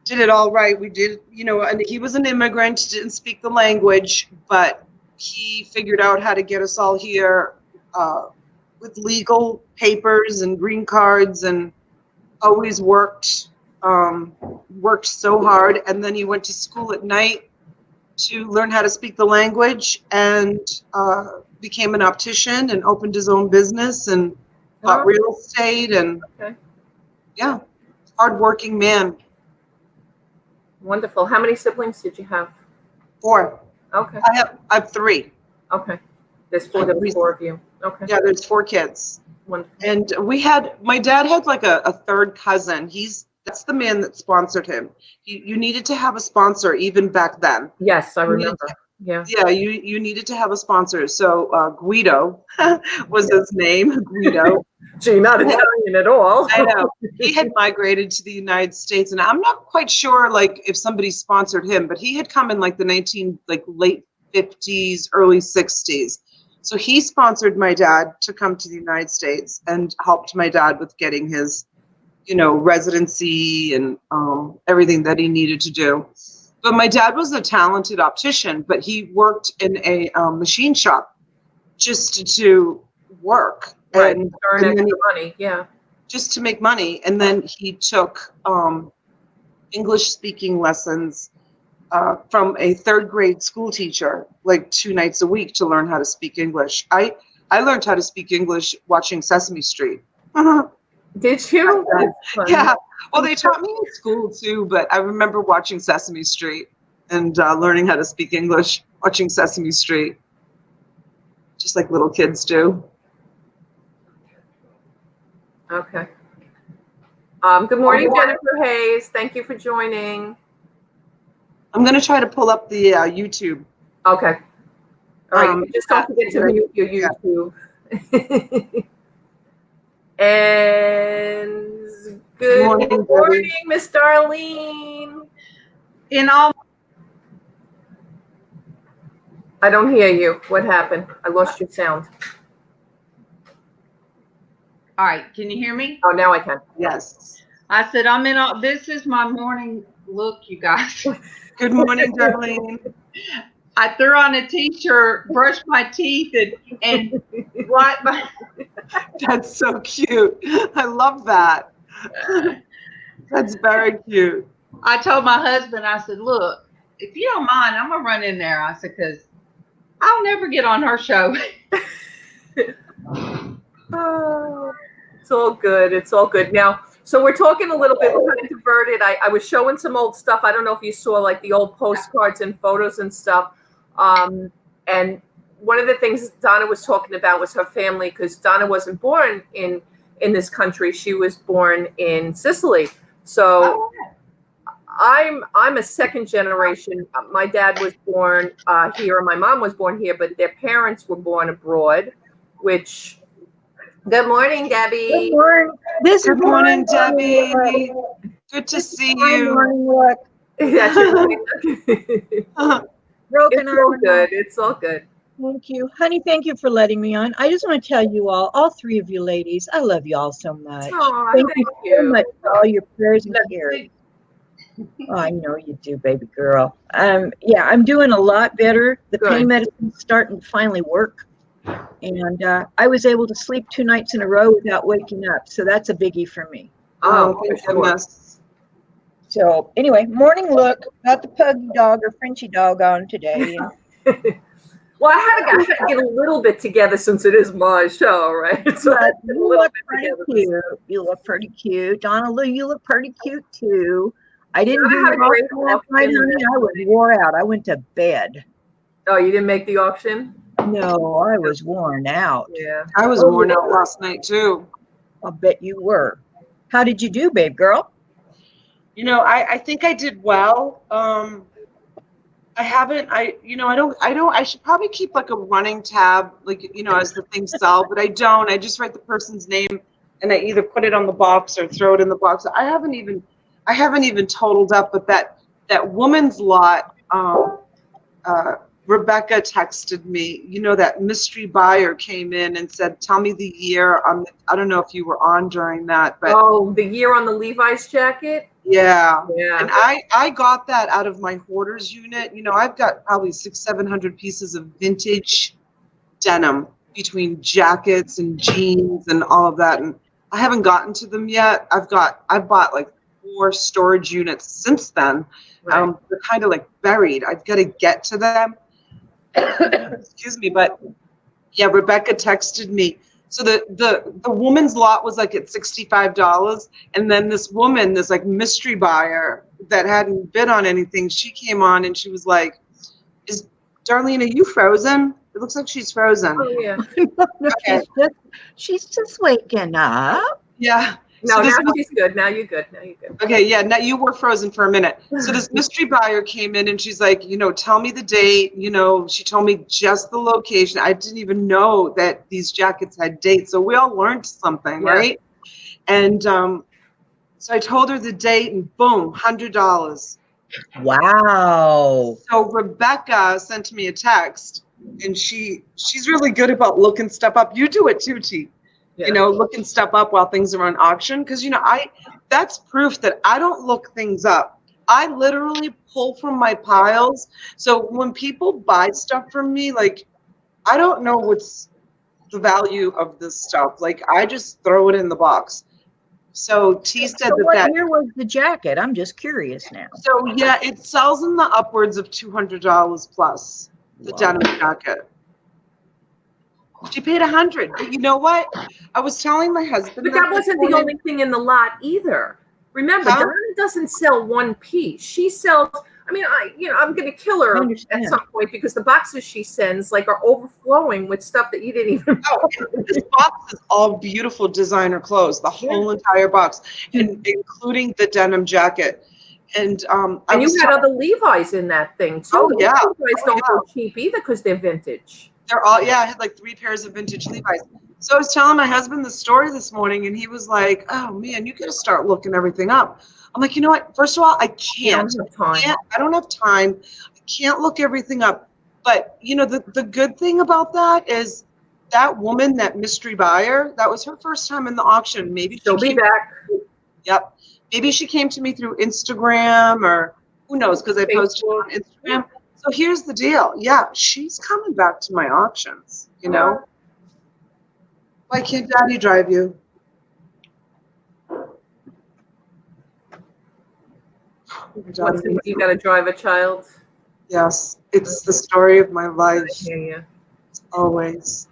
did it all right. We did, and he was an immigrant, didn't speak the language, but he figured out how to get us all here with legal papers and green cards, and always worked so hard. And then he went to school at night to learn how to speak the language and became an optician and opened his own business and bought real estate. And Okay. yeah, hardworking man. Wonderful. How many siblings did you have? 4. Okay. I have 3. Okay. There's 4 of you. Okay. Yeah, there's 4 kids. Wonderful. And my dad had like a third cousin. That's the man that sponsored him. You needed to have a sponsor even back then. Yes, I remember. Yeah. Yeah, you needed to have a sponsor. So Guido was his name, Guido. Gee, not Italian at all. I know. He had migrated to the United States, and I'm not quite sure like if somebody sponsored him, but he had come in like the late 50s, early 60s. So he sponsored my dad to come to the United States and helped my dad with getting his, residency and everything that he needed to do. But my dad was a talented optician, but he worked in a machine shop just to work. Right. And earn extra money. Yeah. just to make money. And then he took English speaking lessons from a 3rd grade school teacher, like 2 nights a week to learn how to speak English. I learned how to speak English watching Sesame Street. Did you? Yeah. Well, they taught me in school too, but I remember watching Sesame Street and learning how to speak English watching Sesame Street, just like little kids do. Okay. Good morning, Jennifer Hayes. Thank you for joining. I'm going to try to pull up the YouTube. Okay. All right. Just don't forget to mute your YouTube. Yeah. And good morning, Miss Darlene. I don't hear you. What happened? I lost your sound. All right, can you hear me? Oh, now I can. Yes. I said this is my morning look, you guys. Good morning, Darlene. I threw on a t-shirt, brushed my teeth, and wiped my. That's so cute. I love that. That's very cute. I told my husband, I said, look, if you don't mind, I'm going to run in there. I said, because I'll never get on her show. Oh, it's all good. It's all good. Now, so we're talking a little bit, we're kind of diverted. I was showing some old stuff. I don't know if you saw like the old postcards and photos and stuff. And one of the things Donna was talking about was her family, because Donna wasn't born in this country. She was born in Sicily. So I'm a second generation. My dad was born here, and my mom was born here, but their parents were born abroad. Which, good morning, Debbie. Good morning. This Good is morning, Debbie. Good to see you. morning look. That's your morning. Broken It's arm all and good. It's all good. Thank you. Honey, thank you for letting me on. I just want to tell you all three of you ladies, I love you all so much. Aw, Thank thank you so you. much for all your prayers and That's cares. it. Oh, I know you do, baby girl. Yeah, I'm doing a lot better. The Good. pain medicine's starting to finally work. And I was able to sleep 2 nights in a row without waking up. So that's a biggie for me. Oh, for thank sure. goodness. So anyway, morning look. Got the puggy dog or Frenchy dog on today. Well, I had to get a little bit together since it is my show, right? So I had to get a You little look bit pretty together. cute. You look pretty cute. Donna Lou, you look pretty cute too. I didn't I do had a the great auction last night, auction honey. I was wore out. I went to bed. Oh, you didn't make the auction? No, I was worn out. Yeah. I was Oh, worn out last night too. I'll bet you were. How did you do, babe girl? You know, I think I did well. I haven't, I should probably keep like a running tab, like, as the things sell, but I don't. I just write the person's name and I either put it on the box or throw it in the box. I haven't even totaled up, but that woman's lot, Rebecca texted me, that mystery buyer came in and said, tell me the year. I don't know if you were on during that, but Oh, the year on the Levi's jacket? yeah. Yeah. And I got that out of my hoarders unit. I've got probably 600-700 pieces of vintage denim between jackets and jeans and all of that. And I haven't gotten to them yet. I've bought like 4 storage units since then. Right. They're kind of like buried. I've got to get to them. Excuse me. But yeah, Rebecca texted me. So the woman's lot was like at $65, and then this woman, this like mystery buyer that hadn't bid on anything, she came on and she was like, "Is Darlene, are you frozen? It looks like she's frozen." Oh, yeah. No, Okay. she's just waking up. Yeah. No, So now this she's good. Now you're good. Now you're good. Okay, yeah, now you were frozen for a minute. So this mystery buyer came in and she's like, tell me the date. She told me just the location. I didn't even know that these jackets had dates. So we all learned something, Yeah. right? And so I told her the date and boom, $100. Wow. So Rebecca sent me a text and she's really good about looking stuff up. You do it too, T. Yeah. Looking stuff up while things are on auction. Because, that's proof that I don't look things up. I literally pull from my piles. So when people buy stuff from me, like, I don't know what's the value of this stuff. Like, I just throw it in the box. So T said So what that. year was the jacket? I'm just curious now. So yeah, it sells in the upwards of $200 plus, the Wow. denim jacket. She paid $100. But you know what? I was telling my husband But that wasn't the morning. only thing in the lot either. Remember, Huh? Donna doesn't sell one piece. She sells. I mean, I'm going to kill her I at understand. some point because the boxes she sends are overflowing with stuff that you didn't even. Oh, this box is all beautiful designer clothes, the whole entire box, and including the denim jacket. And I And you was had telling, other Levi's in that thing too. Oh, Those yeah. Levi's don't go cheap either because they're vintage. they're all, yeah, I had like 3 pairs of vintage Levi's. So I was telling my husband the story this morning, and he was like, "Oh man, you got to start looking everything up." I'm like, you know what? First of all, I You can't. don't have time. I don't have time. I can't look everything up. But the good thing about that is that woman, that mystery buyer, that was her first time in the auction. Maybe She'll be back. Yep. Maybe she came to me through Instagram or who knows, because I posted on Instagram. So here's the deal. Yeah, she's coming back to my auctions, Why can't Daddy drive you? You got to drive a child. Yes, it's the story of my life. I hear you. Always.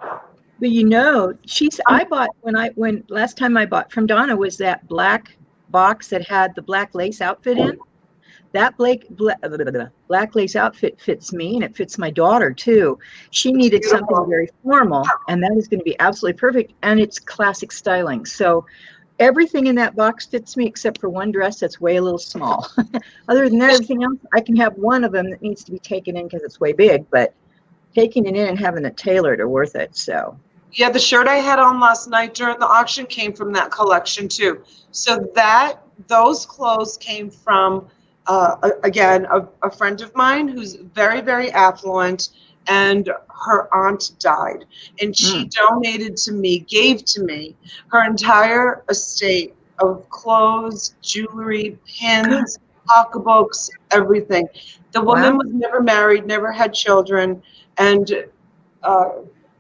But I bought when last time I bought from Donna was that black box that had the black lace outfit in. That black lace outfit fits me and it fits my daughter too. She needed something very formal, and that is going to be absolutely perfect. And it's classic styling. So everything in that box fits me except for one dress that's way a little small. Other than that, everything else, I can have one of them that needs to be taken in because it's way big, but taking it in and having it tailored are worth it. So Yeah, the shirt I had on last night during the auction came from that collection too. So those clothes came from again a friend of mine who's very, very affluent, and her aunt died, and she donated to me, gave to me her entire estate of clothes, jewelry, pins, pocketbooks, everything. The woman wow. was never married, never had children, and uh,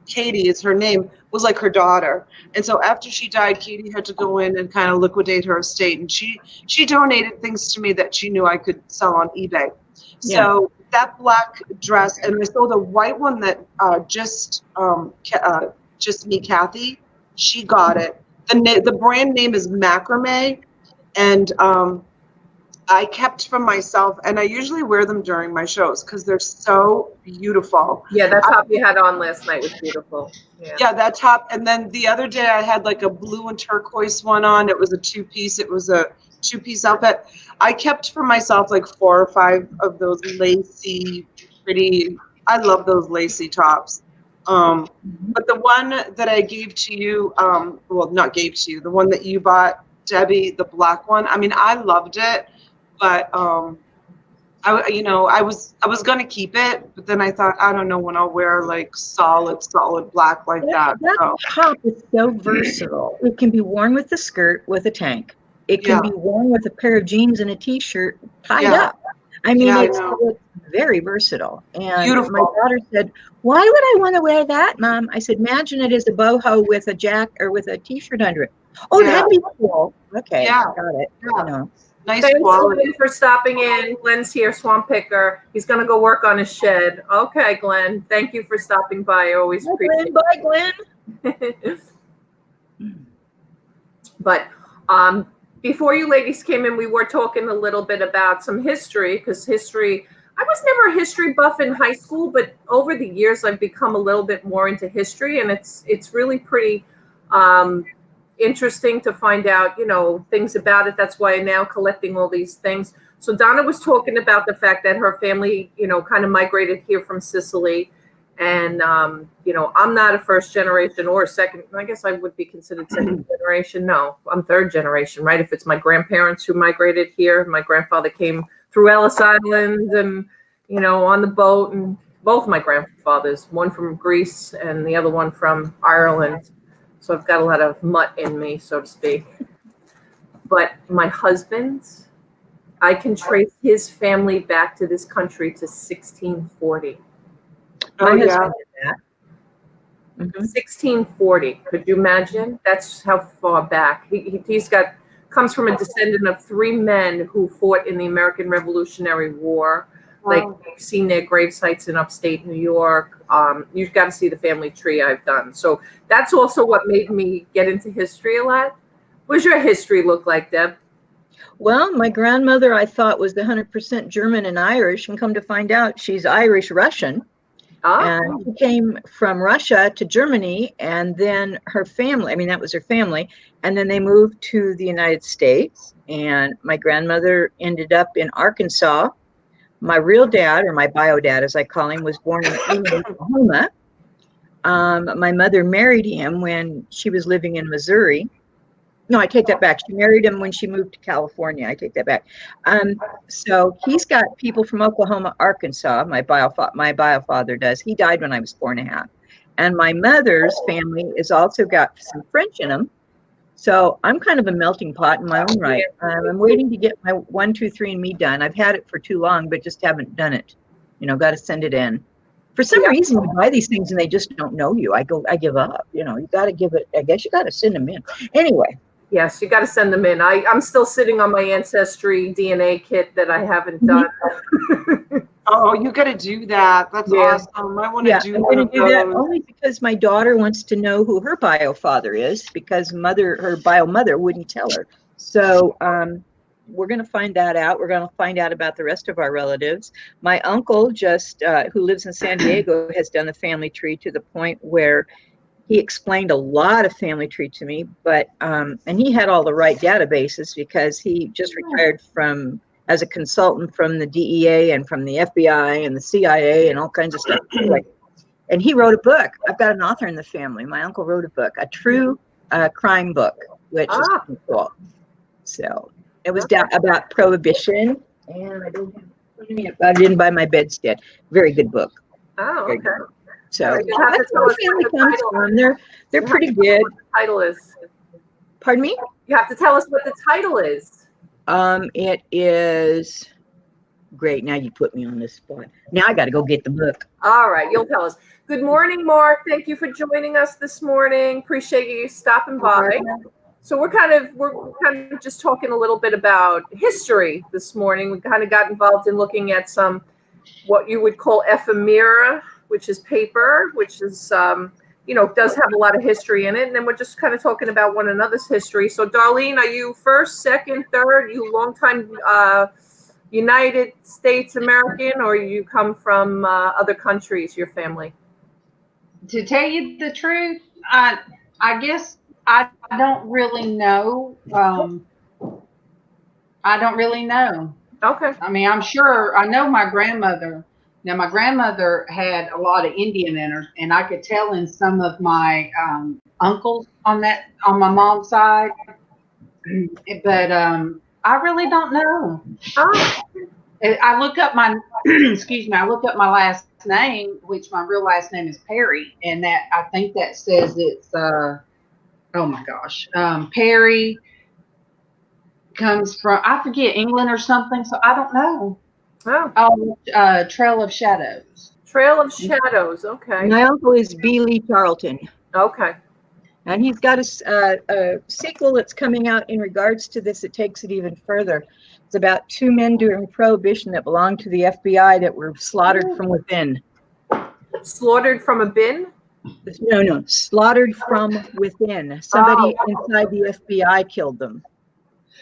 Katie is her name, was like her daughter. And so after she died, Katie had to go in and kind of liquidate her estate. And she donated things to me that she knew I could sell on eBay. Yeah. So that black dress, and I sold a white one that just me, Kathy. She got it. The brand name is Macrame, and I kept for myself, and I usually wear them during my shows because they're so beautiful. Yeah, that top you had on last night was beautiful. Yeah, that top. And then the other day I had like a blue and turquoise one on. It was a two-piece. It was a two-piece outfit. I kept for myself like 4 or 5 of those lacy, pretty. I love those lacy tops. But the one that I gave to you, well, not gave to you, the one that you bought, Debbie, the black one. I mean, I loved it, but I was gonna keep it, but then I thought, I don't know when I'll wear like solid black like that. That So top is so versatile. It can be worn with a skirt with a tank. It can yeah, be worn with a pair of jeans and a t-shirt tied yeah, up. I mean, yeah, I it's know. very versatile. And my Beautiful. daughter said, "Why would I want to wear that, Mom?" I said, "Imagine it as a boho with a or with a t-shirt under it." Oh, Yeah, that'd be cool. Okay, yeah, got it. yeah. You know, Nice Thanks, quality. Glenn, for stopping in. Glenn's here, Swamp Picker. He's going to go work on his shed. Okay, Glenn. Thank you for stopping by. I always bye, appreciate Glenn. Bye, Glenn. it. But before you ladies came in, we were talking a little bit about some history, because history, I was never a history buff in high school, but over the years I've become a little bit more into history, and it's really pretty interesting to find out, things about it. That's why I'm now collecting all these things. So Donna was talking about the fact that her family, kind of migrated here from Sicily. And, I'm not a first generation or second. I guess I would be considered second generation. No, I'm third generation, right? If it's my grandparents who migrated here, my grandfather came through Ellis Island and, on the boat. And both my grandfathers, one from Greece and the other one from Ireland. So I've got a lot of mutt in me, so to speak. But my husband, I can trace his family back to this country to 1640. Oh My yeah. husband did that. 1640. Could you imagine? That's how far back. He's comes from a descendant of 3 men who fought in the American Revolutionary War. Like, you've seen their grave sites in upstate New York. You've got to see the family tree I've done. So that's also what made me get into history a lot. What does your history look like, Deb? Well, my grandmother, I thought, was 100% German and Irish, and come to find out she's Irish Russian. And she came from Russia to Germany, and then her family, I mean, that was her family, and then they moved to the United States, and my grandmother ended up in Arkansas. My real dad, or my bio dad, as I call him, was born in Oklahoma. My mother married him when she was living in Missouri. No, I take that back. She married him when she moved to California. I take that back. So he's got people from Oklahoma, Arkansas. My bio father does. He died when I was 4.5. And my mother's family has also got some French in them. So I'm kind of a melting pot in my own right. I'm waiting to get my 123andMe done. I've had it for too long, but just haven't done it. Got to send it in. For some reason, you buy these things and they just don't know you. I give up. You got to give it. I guess you got to send them in. Anyway. Yes, you got to send them in. I'm still sitting on my Ancestry DNA kit that I haven't done. Oh, you got to do that. That's awesome. I want to do I'm going to do that only because my daughter wants to know who her bio father is, because her bio mother wouldn't tell her. So we're going to find that out. We're going to find out about the rest of our relatives. My uncle, who lives in San Diego, has done the family tree to the point where he explained a lot of family tree to me, but and he had all the right databases because he just retired from as a consultant from the DEA and from the FBI and the CIA and all kinds of stuff. And he wrote a book. I've got an author in the family. My uncle wrote a book, a true crime book, which is pretty cool. So it was about prohibition, and I didn't buy my bedstead. Very good book. Oh, Very okay. good. So You'll have to that's tell where us family what the comes title- from. They're pretty What good. the title is. Pardon me? You have to tell us what the title is. It is great. Now you put me on this spot. Now I got to go get the book. All right, you'll tell us. Good morning, Mark. Thank you for joining us this morning. Appreciate you stopping by. So we're kind of just talking a little bit about history this morning. We kind of got involved in looking at some what you would call ephemera, which is paper, which is does have a lot of history in it. And then we're just kind of talking about one another's history. So Darlene, are you first, second, third? You longtime United States American, or you come from other countries, your family? To tell you the truth, I guess I don't really know. I don't really know. Okay. I mean, I'm sure I know my grandmother. Now, my grandmother had a lot of Indian in her, and I could tell in some of my uncles on my mom's side. But I really don't know. Oh. I look up my excuse me. I look up my last name, which my real last name is Perry, and that I think that says it's oh my gosh, Perry comes from, I forget, England or something. So I don't know. Oh. Trail of Shadows. Trail of Shadows. Okay. My uncle is B. Lee Charlton. Okay. And he's got a sequel that's coming out in regards to this. It takes it even further. It's about two men during Prohibition that belonged to the FBI that were slaughtered from within. Slaughtered from a bin? No, slaughtered from within. Somebody inside the FBI killed them.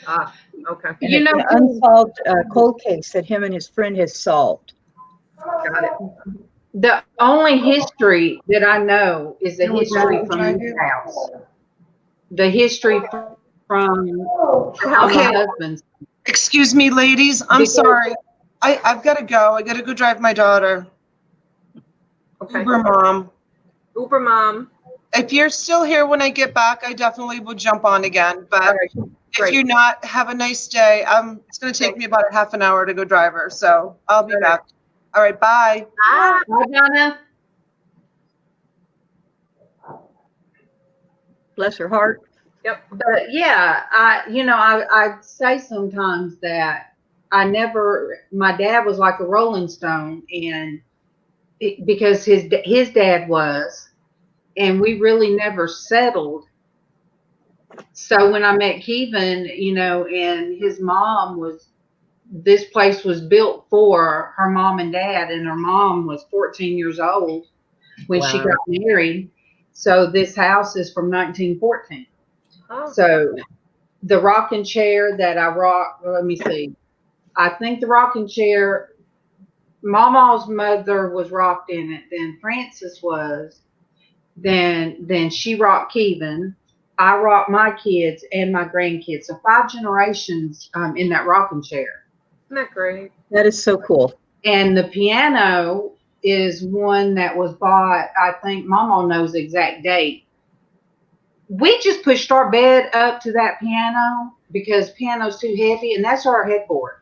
Ah, okay. And it's an unsolved cold case that him and his friend has solved. Got it. The only history that I know is the history from this house. The history from my husband's. Excuse me, ladies. I'm sorry. I've got to go. I got to go drive my daughter. Okay. Uber mom. Uber mom. If you're still here when I get back, I definitely will jump on again. But if you're not, have a nice day. It's going to take me about a half an hour to go drive her. So I'll be back. All right. Bye. Bye, Donna. Bless her heart. Yep. But yeah, I say sometimes that my dad was like a Rolling Stone, and because his dad was, and we really never settled. So when I met Kevin, and his mom this place was built for her mom and dad, and her mom was 14 years old when she got married. So this house is from 1914. Oh. So the rocking chair that I rock, let me see. I think the rocking chair, Mama's mother was rocked in it. Then Frances was. Then she rocked Kevin. I rocked my kids and my grandkids. So 5 generations in that rocking chair. Isn't that great? That is so cool. And the piano is one that was bought, I think Mama knows the exact date. We just pushed our bed up to that piano because piano's too heavy, and that's our headboard.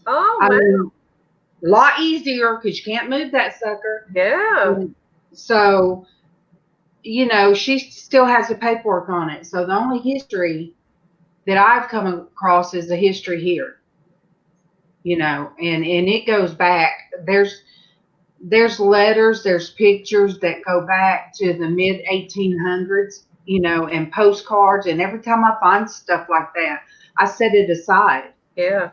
Oh, I mean, a lot easier because you can't move that sucker. Yeah. So, she still has the paperwork on it. So the only history that I've come across is the history here. And it goes back. There's letters, there's pictures that go back to the mid 1800s, and postcards. And every time I find stuff like that, I set it aside. Yeah.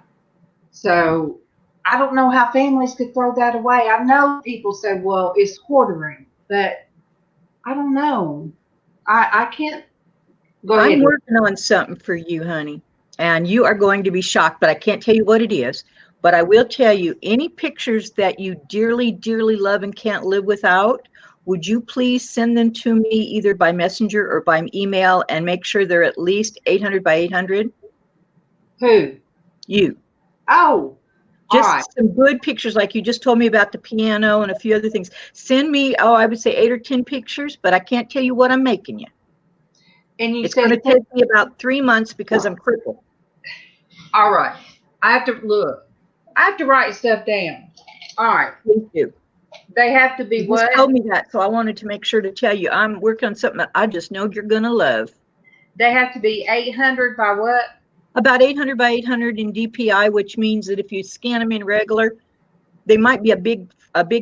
So I don't know how families could throw that away. I know people say, well, it's hoarding, but I don't know. I can't. Go ahead. I'm working on something for you, honey, and you are going to be shocked, but I can't tell you what it is. But I will tell you, any pictures that you dearly, dearly love and can't live without, Would you please send them to me either by messenger or by email, and make sure they're at least 800 by 800? Who? You. Oh, all Just right. some good pictures, like you just told me about the piano and a few other things. Send me, I would say 8 or 10 pictures, but I can't tell you what I'm making yet. And you It's said, going to take me about 3 months because I'm crippled. all right. I have to look. I have to write stuff down. All right. Please do. They have to be You what? just told me that, so I wanted to make sure to tell you I'm working on something that I just know you're going to love. They have to be 800 by what? About 800 by 800 in DPI, which means that if you scan them in regular, they might be a big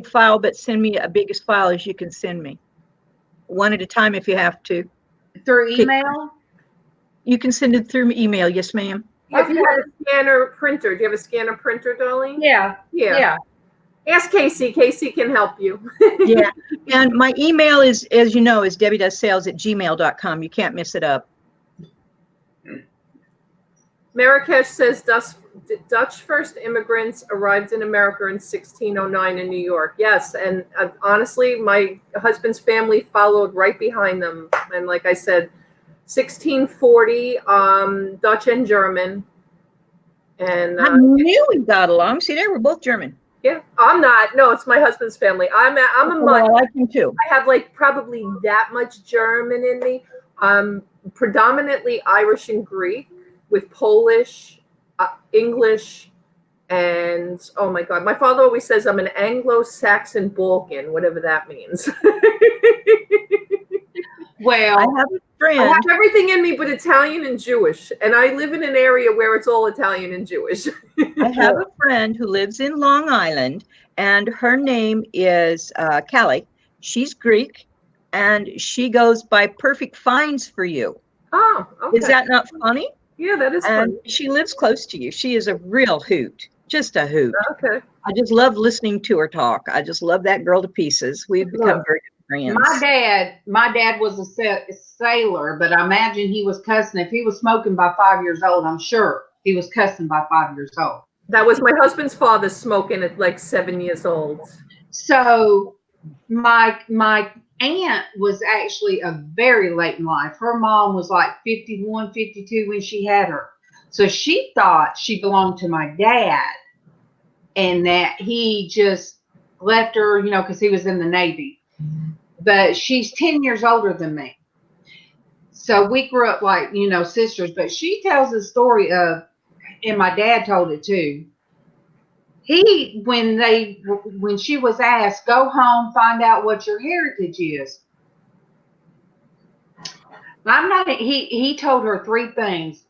file, but send me a biggest file as you can send me. One at a time if you have to. Through Okay. email? You can send it through email. Yes, ma'am. If you Okay. have a scanner printer, do you have a scanner printer, Darlene? Yeah. Yeah. Ask Casey. Casey can help you. Yeah. And my email is, as you know, is debbiedoessales@gmail.com. You can't miss it up. Marrakesh says Dutch first immigrants arrived in America in 1609 in New York. Yes, and honestly, my husband's family followed right behind them. And like I said, 1640, Dutch and German. And I knew we got along. See, there, we're both German. yeah, I'm not. No, it's my husband's family. I'm a Well, I mutt. like him too. I have like probably that much German in me. Predominantly Irish and Greek, with Polish, English, and oh my God, my father always says I'm an Anglo-Saxon Balkan, whatever that means. Well, I have a I friend. have everything in me but Italian and Jewish, and I live in an area where it's all Italian and Jewish. I have a friend who lives in Long Island, and her name is Callie. She's Greek, and she goes by Perfect Finds for You. Oh, okay. Is that not funny? Yeah, that is And funny. she lives close to you. She is a real hoot, just a hoot. Okay. I just love listening to her talk. I just love that girl to pieces. We've become Look, very good friends. my dad was a sailor, but I imagine he was cussing. If he was smoking by 5 years old, I'm sure he was cussing by 5 years old. That was my husband's father smoking at like 7 years old. So my aunt was actually a very late in life. Her mom was like 51, 52 when she had her. So she thought she belonged to my dad and that he just left her, because he was in the Navy. But she's 10 years older than me. So we grew up like, sisters. But she tells the story of, and my dad told it too. When she was asked, go home, find out what your heritage is. He told her 3 things,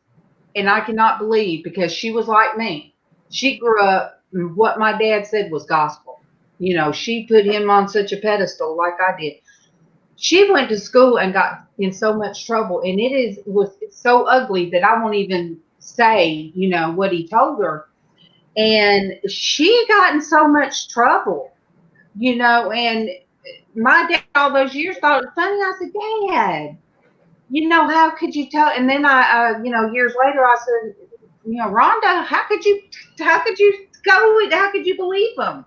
and I cannot believe, because she was like me. She grew up, what my dad said was gospel. She put him on such a pedestal like I did. She went to school and got in so much trouble, and it's so ugly that I won't even say, what he told her. And she got in so much trouble, and my dad all those years thought it was funny. I said, Dad, how could you tell? And then years later, I said, Rhonda, how could you how could you believe him?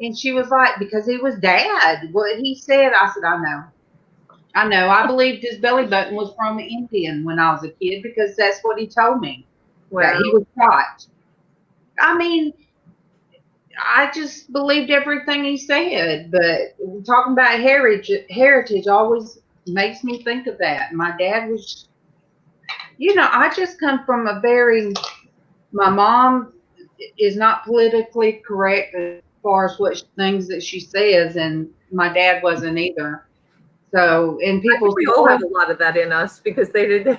And she was like, because he was Dad. What he said, I said, I know. I believed his belly button was from an Indian when I was a kid, because that's what he told me. Wow. That he was shot. I mean, I just believed everything he said. But talking about heritage always makes me think of that. My dad was, I just come from my mom is not politically correct as far as what things that she says, and my dad wasn't either. So, and I people think we say, all have a lot of that in us because they did.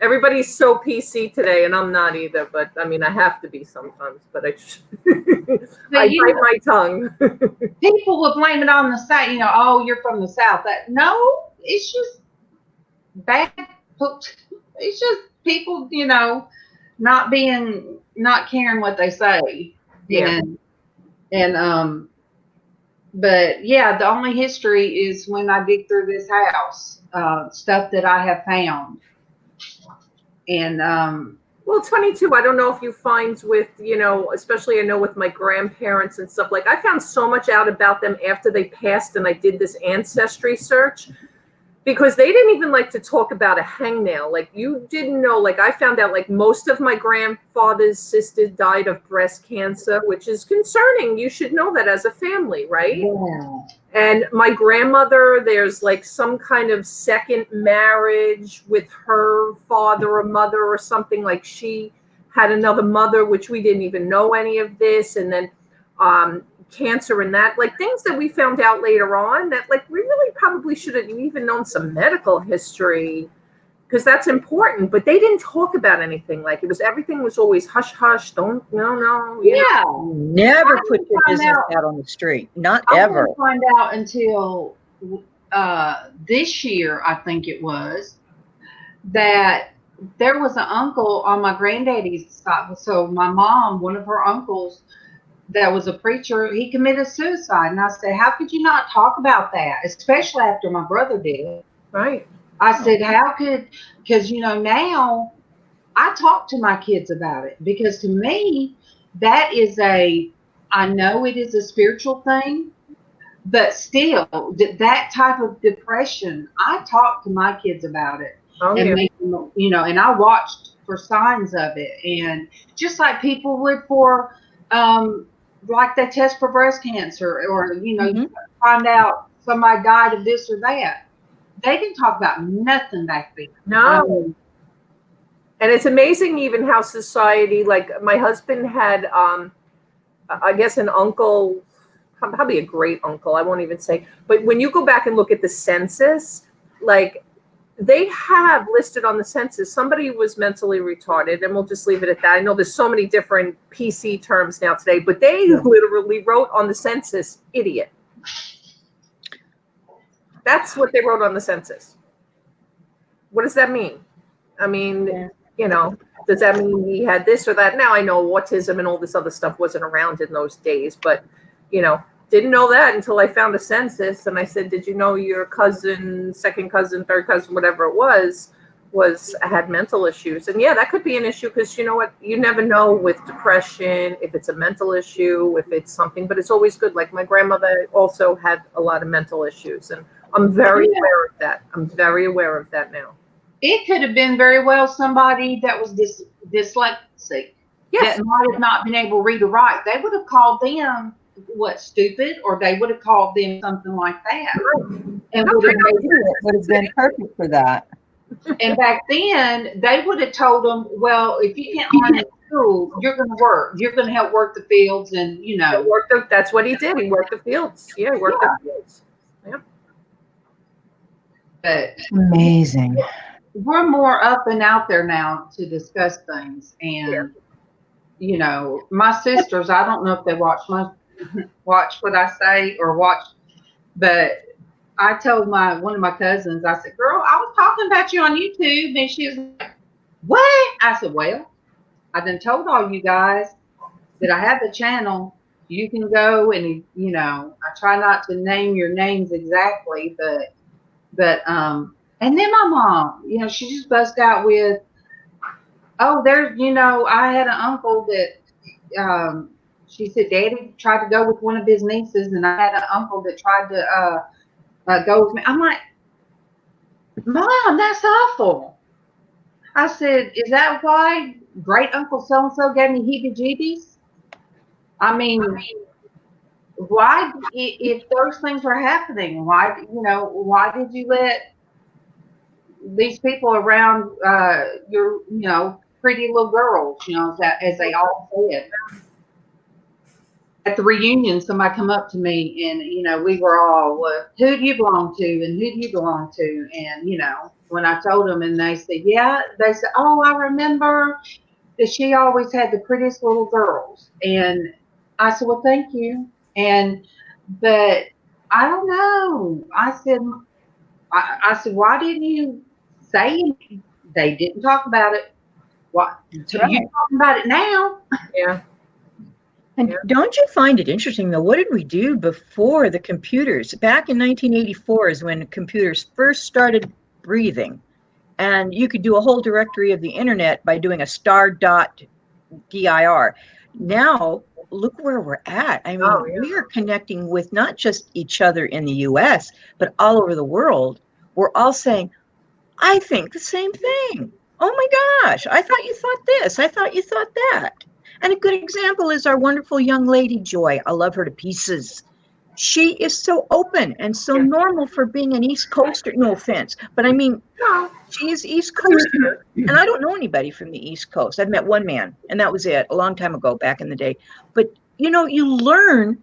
Everybody's so PC today, and I'm not either. But I mean, I have to be sometimes. But I I bite my tongue. people will blame it on the South. Oh, you're from the South. No, it's just bad. It's just people, not caring what they say. Yeah. And but yeah, the only history is when I dig through this house, stuff that I have found. And Well, it's funny too. I don't know if you find with, especially I know with my grandparents and stuff, like I found so much out about them after they passed and I did this ancestry search because they didn't even like to talk about a hangnail. Like you didn't know, like I found out like most of my grandfather's sisters died of breast cancer, which is concerning. You should know that as a family, right? Yeah. And my grandmother, there's like some kind of second marriage with her father or mother or something. Like she had another mother, which we didn't even know any of this. And then cancer and that, like things that we found out later on that like we really probably should have even known some medical history because that's important. But they didn't talk about anything. Like everything was always hush hush. Don't no. Yeah. Never put your business out on the street. Not I ever. didn't find out until this year, I think it was, that there was an uncle on my granddaddy's side. So my mom, one of her uncles that was a preacher, he committed suicide. And I said, how could you not talk about that, especially after my brother did? Right. I said, how could, because, now I talk to my kids about it because to me, that is I know it is a spiritual thing, but still that type of depression, I talk to my kids about it and make them, and I watched for signs of it. And just like people would for, like they test for breast cancer or, you find out somebody died of this or that. They didn't talk about nothing back then. No. And it's amazing even how society, like my husband had, I guess an uncle, probably a great uncle, I won't even say, but when you go back and look at the census, like they have listed on the census, somebody was mentally retarded, and we'll just leave it at that. I know there's so many different PC terms now today, but they literally wrote on the census, idiot. That's what they wrote on the census. What does that mean? I mean, does that mean he had this or that? Now I know autism and all this other stuff wasn't around in those days, but, didn't know that until I found a census. And I said, did you know your cousin, second cousin, third cousin, whatever it was had mental issues? And yeah, that could be an issue because you know what? You never know with depression, if it's a mental issue, if it's something, but it's always good. Like my grandmother also had a lot of mental issues, and I'm very aware of that. I'm very aware of that now. It could have been very well somebody that was dyslexic. Yes. That might have not been able to read or write. They would have called them stupid, or they would have called them something like that. And would have been perfect for that. And back then, they would have told them, well, if you can't learn in school, you're going to work. You're going to help work the fields, and that's what he did. He worked the fields. Yeah, he worked the fields. Yeah. But Amazing. we're more up and out there now to discuss things, and my sisters, I don't know if they watch what I say or watch, but I told one of my cousins, I said, girl, I was talking about you on YouTube, and she was like, what? I said, well, I done told all you guys that I have the channel. You can go and I try not to name your names exactly, but and then my mom, she just bust out with, oh, there's, I had an uncle that, she said, Daddy tried to go with one of his nieces, and I had an uncle that tried to go with me. I'm like, Mom, that's awful. I said, is that why great uncle so-and-so gave me heebie-jeebies? I mean, why, if those things were happening, why did you let these people around your, pretty little girls, as they all said. At the reunion, somebody come up to me and, we were all, who do you belong to? And who do you belong to? And, when I told them and they said, yeah, they said, oh, I remember that she always had the prettiest little girls. And I said, well, thank you. But I don't know. I said, why didn't you say anything? They didn't talk about it. What? So you're talking about it now? Yeah. And don't you find it interesting, though? What did we do before the computers? Back in 1984 is when computers first started breathing. And you could do a whole directory of the internet by doing a star.dir. Now, look where we're at. I mean, Oh, yeah. we are connecting with not just each other in the US, but all over the world. We're all saying, I think the same thing. Oh my gosh, I thought you thought this. I thought you thought that. And a good example is our wonderful young lady, Joy. I love her to pieces. She is so open and so Yeah. normal for being an East Coaster. No offense, but I mean, No. she is East Coaster, and I don't know anybody from the East Coast. I've met one man, and that was it, a long time ago, back in the day. But, you know, you learn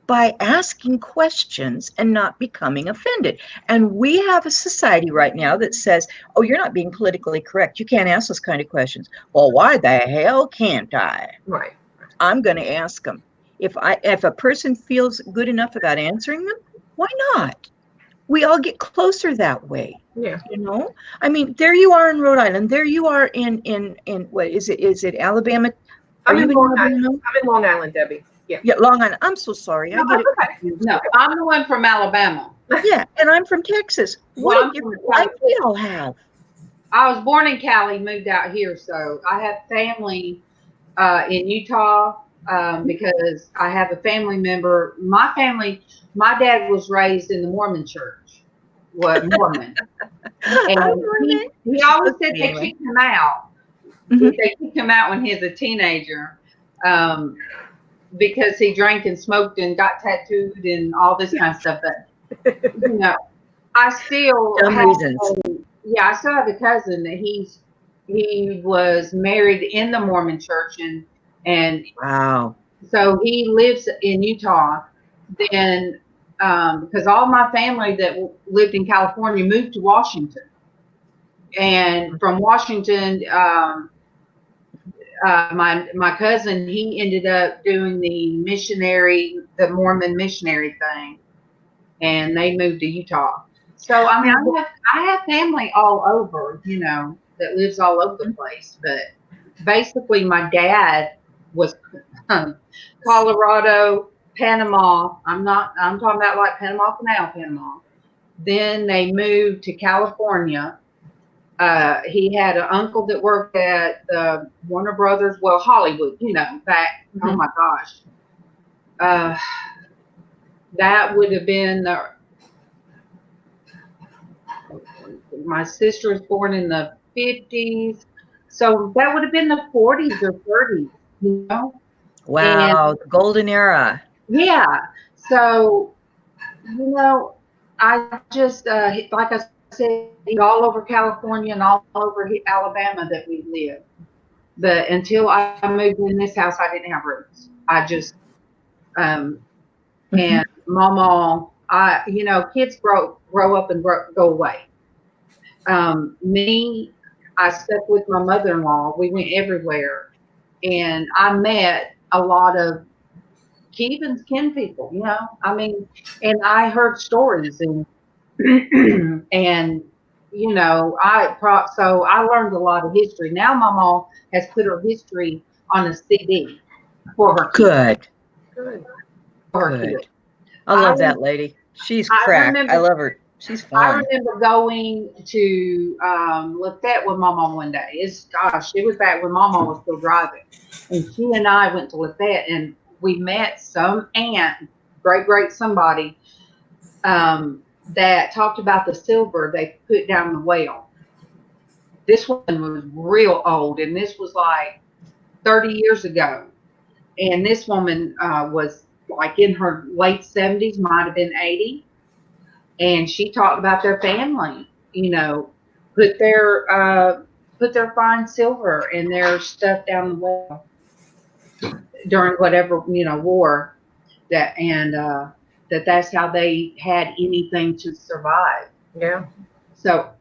by asking questions and not becoming offended. And we have a society right now that says, oh, you're not being politically correct. You can't ask those kind of questions. Well, why the hell can't I? Right. I'm going to ask them. If a person feels good enough about answering them, why not? We all get closer that way. Yeah. You know, I mean, there you are in Rhode Island. There you are in what is it? Is it Alabama? Are I'm you in in Long Island. Alabama? I'm in Long Island, Debbie. Yeah. Yeah, Long Island. I'm so sorry. I No, get it that's okay. confused. No, I'm the one from Alabama. Yeah, and I'm from Texas. What Well, a I'm different from life we all have. I was born in Cali, moved out here, so I have family in Utah because I have a family member. My family, my dad was raised in the Mormon church, what Mormon, I'm and Mormon. he always said Okay, they anyway. kicked him out. Mhm. They kicked him out when he was a teenager because he drank and smoked and got tattooed and all this kind of stuff. But you know, I still Dumb have. reasons. Yeah, I still have a cousin that he was married in the Mormon church and Wow. so he lives in Utah. Then because all my family that lived in California moved to Washington, and from Washington, my cousin he ended up doing the Mormon missionary thing, and they moved to Utah. So I mean, I have family all over, you know, that lives all over the place. But basically, my dad was Colorado, Panama. I'm talking about like Panama Canal, Panama. Then they moved to California. He had an uncle that worked at Warner Brothers, well, Hollywood, you know, back. Oh my gosh, that would have been my sister was born in the 50s, so that would have been the 40s or 30s, you know. Wow, the golden era. Yeah, so you know, I just like I said, all over California and all over Alabama that we live. But until I moved in this house, I didn't have roots. I just and Mama, you know, kids grow up and go away. Me, I stuck with my mother-in-law. We went everywhere, and I met a lot of Keevan's kin people. You know, I mean, and I heard stories and and you know, so I learned a lot of history. Now, Mama has put her history on a CD for her kids. Good. Good. For her Good. kids. I love that lady. She's I crack. remember- I love her. She's I fun. remember going to Lafayette with Mama one day. It was back when Mama was still driving, and she and I went to Lafayette, and we met some aunt, great somebody, that talked about the silver they put down the well. This one was real old, and this was like 30 years ago, and this woman was like in her late 70s, might have been 80. And she talked about their family, you know, put their fine silver and their stuff down the well during whatever, you know, war that's how they had anything to survive. Yeah. So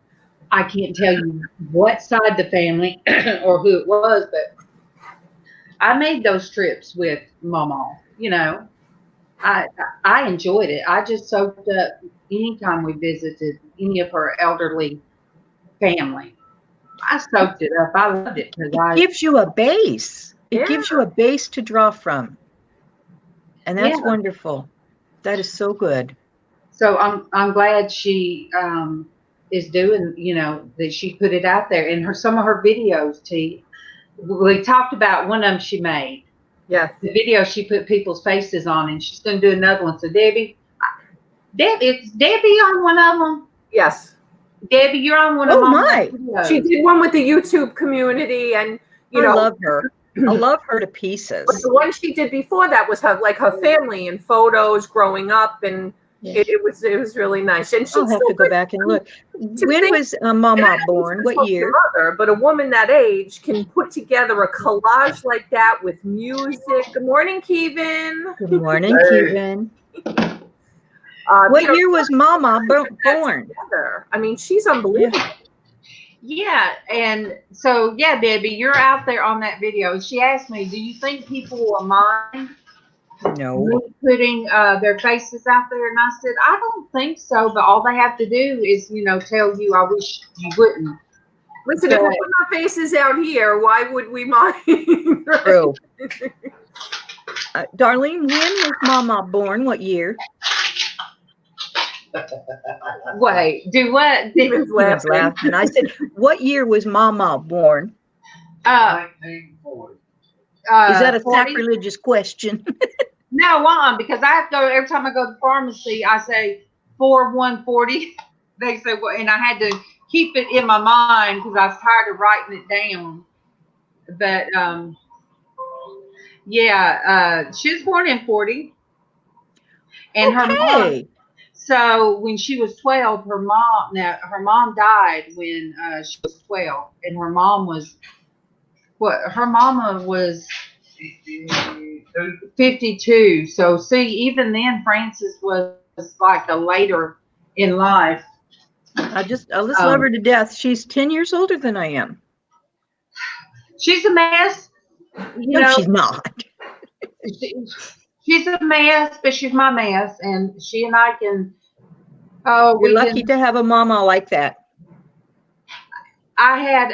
I can't tell you what side the family or who it was, but I made those trips with Mama, you know. I enjoyed it. I just soaked up anytime we visited any of her elderly family. I soaked it up. I loved it because It gives you a base. It Yeah. gives you a base to draw from. And that's Yeah. wonderful. That is so good. so I'm glad she is doing, that she put it out there. And some of her videos, we talked about one of them she made. Yes. The video she put people's faces on, and she's going to do another one. So Debbie, is Debbie on one of them? Yes. Debbie, you're on one of my videos. She did one with the YouTube community, and I love her. I love her to pieces. But the one she did before that was her family and photos growing up, and it was really nice. And I'll have to go back and look. When was Mama born? What year? Mother, but a woman that age can put together a collage like that with music. Good morning, Kevin. Good morning, Kevin. What year was Mama born? I mean, she's unbelievable. Yeah, and so Debbie, you're out there on that video. She asked me, "Do you think people will mind me putting their faces out there?" And I said, "I don't think so, but all they have to do is, tell you, I wish you wouldn't." Listen, if we put our faces out here, why would we mind? Right? True. Darlene, when was Mama born? What year? Wait, do what? Steven's laughing. I said, what year was Mama born? 1940. Is that a 40? Sacrilegious question? No, because I have to go every time I go to the pharmacy. I say 4140. They say, well, and I had to keep it in my mind because I was tired of writing it down. But she was born in 40, and her mom. So when she was 12, her mom died when she was 12, and her mom was her mama was 52. So see, even then, Frances was like a later in life. I just love her to death. She's 10 years older than I am. She's a mess. No, she's not. She's a mess, but she's my mess, and she and I can. You're lucky to have a mama like that. I had,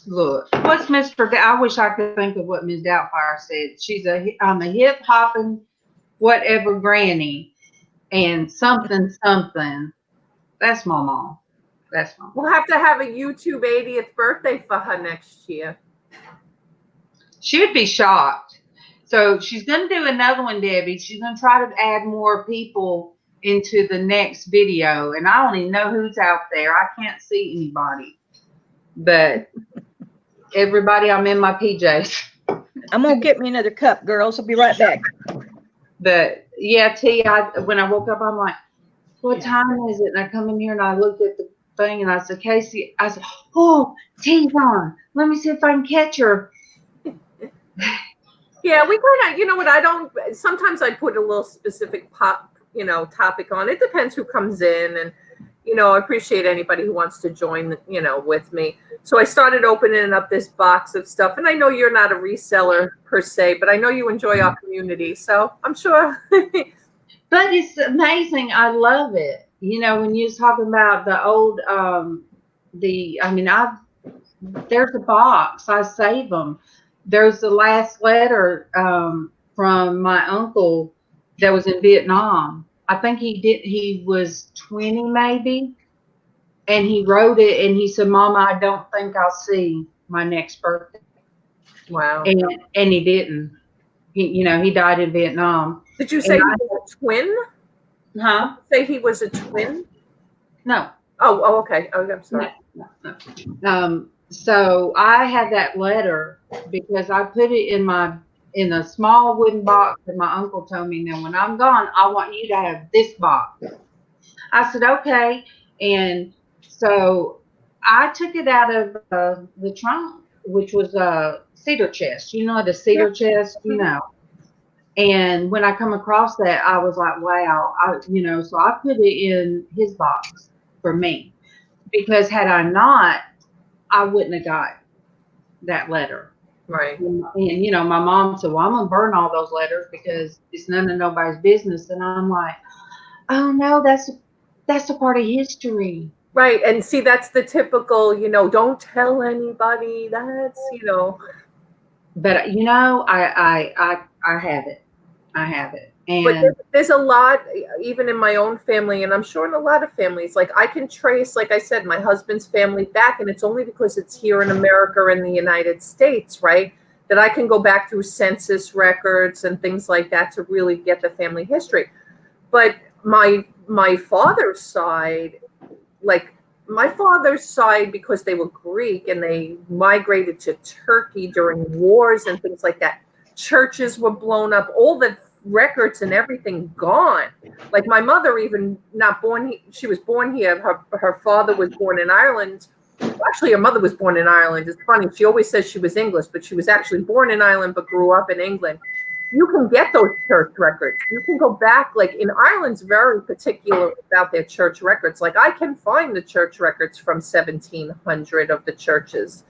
look, what's Mr. I wish I could think of what Ms. Doubtfire said. I'm a hip hopping whatever granny, and something. That's my mom. That's my mom. We'll have to have a YouTube 80th birthday for her next year. She would be shocked. So she's going to do another one, Debbie. She's going to try to add more people into the next video. And I don't even know who's out there. I can't see anybody. But everybody, I'm in my PJs. I'm going to get me another cup, girls. I'll be right back. But, yeah, T, when I woke up, I'm like, what time is it? And I come in here and I looked at the thing and I said, Casey, oh, T's on. Let me see if I can catch her. Yeah, we kind of, sometimes I put a little specific topic on. It depends who comes in, and, I appreciate anybody who wants to join, with me. So I started opening up this box of stuff, and I know you're not a reseller per se, but I know you enjoy our community, so I'm sure. But it's amazing. I love it. When you're talking about the old, there's a box, I save them. There's the last letter from my uncle that was in Vietnam. I think he was 20 maybe. And he wrote it and he said, Mama, I don't think I'll see my next birthday. Wow. And he didn't. He died in Vietnam. Did you say he was a twin? Huh? Say he was a twin? No. Oh, okay. Oh, I'm sorry. No. So I had that letter because I put it in a small wooden box that my uncle told me, now when I'm gone, I want you to have this box. I said, okay. And so I took it out of the trunk, which was a cedar chest. The cedar chest, And when I come across that, I was like, wow, so I put it in his box for me, because had I not, I wouldn't have got that letter. Right. And, my mom said, well, I'm going to burn all those letters because it's none of nobody's business. And I'm like, oh, no, that's a part of history. Right. And see, that's the typical, don't tell anybody. That's, But, I have it. I have it. But And there's a lot, even in my own family, and I'm sure in a lot of families, like I can trace, like I said, my husband's family back, and it's only because it's here in America or in the United States, right, that I can go back through census records and things like that to really get the family history. But my father's side, like my father's side, because they were Greek and they migrated to Turkey during wars and things like that, churches were blown up, all the records and everything gone. Like my mother, even not born, she was born here. Her father was born in Ireland. Actually, her mother was born in Ireland. It's funny. She always says she was English, but she was actually born in Ireland, but grew up in England. You can get those church records. You can go back, like in Ireland's very particular about their church records. Like I can find the church records from 1700 of the churches.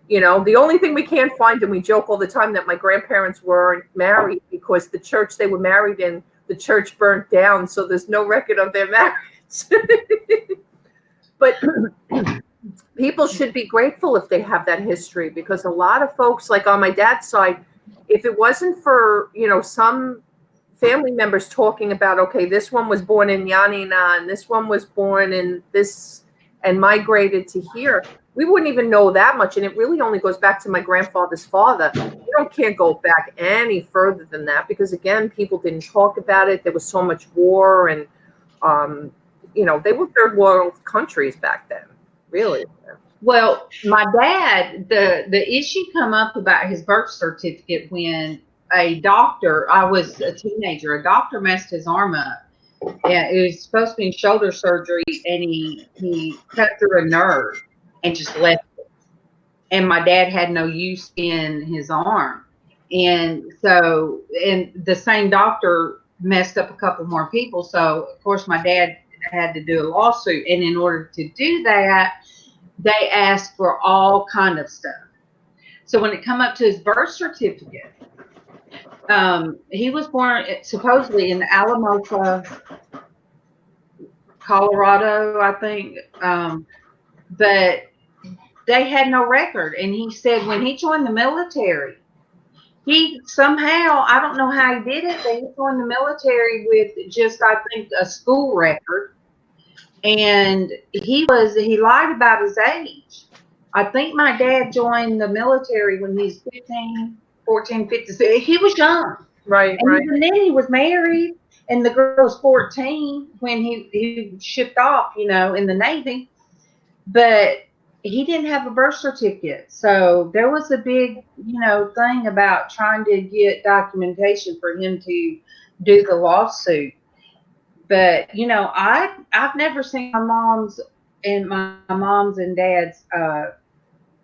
You know, the only thing we can't find, and we joke all the time that my grandparents weren't married because the church they were married in, the church burnt down, so there's no record of their marriage. But people should be grateful if they have that history, because a lot of folks, like on my dad's side, if it wasn't for, you know, some family members talking about, okay, this one was born in Yanina and this one was born in this and migrated to here, we wouldn't even know that much. And it really only goes back to my grandfather's father. Can't go back any further than that, because again, people didn't talk about it. There was so much war, and you know, they were third world countries back then, really. well, my dad, the issue come up about his birth certificate when a doctor, I was a teenager, a doctor messed his arm up. Yeah, it was supposed to be shoulder surgery, and he cut through a nerve and just left it. And my dad had no use in his arm. And so, and the same doctor messed up a couple more people. So, of course, my dad had to do a lawsuit. And in order to do that, they asked for all kind of stuff. So when it come up to his birth certificate, he was born supposedly in Alamosa, Colorado, I think. But they had no record. And he said when he joined the military, he somehow, I don't know how he did it, but he joined the military with just, I think, a school record. And he lied about his age. I think my dad joined the military when he was 15, 14, 15. He was young. Right, And right. even then he was married, and the girl was 14 when he shipped off, you know, in the Navy. But he didn't have a birth certificate. So there was a big, you know, thing about trying to get documentation for him to do the lawsuit. But, you know, I've never seen my mom's and dad's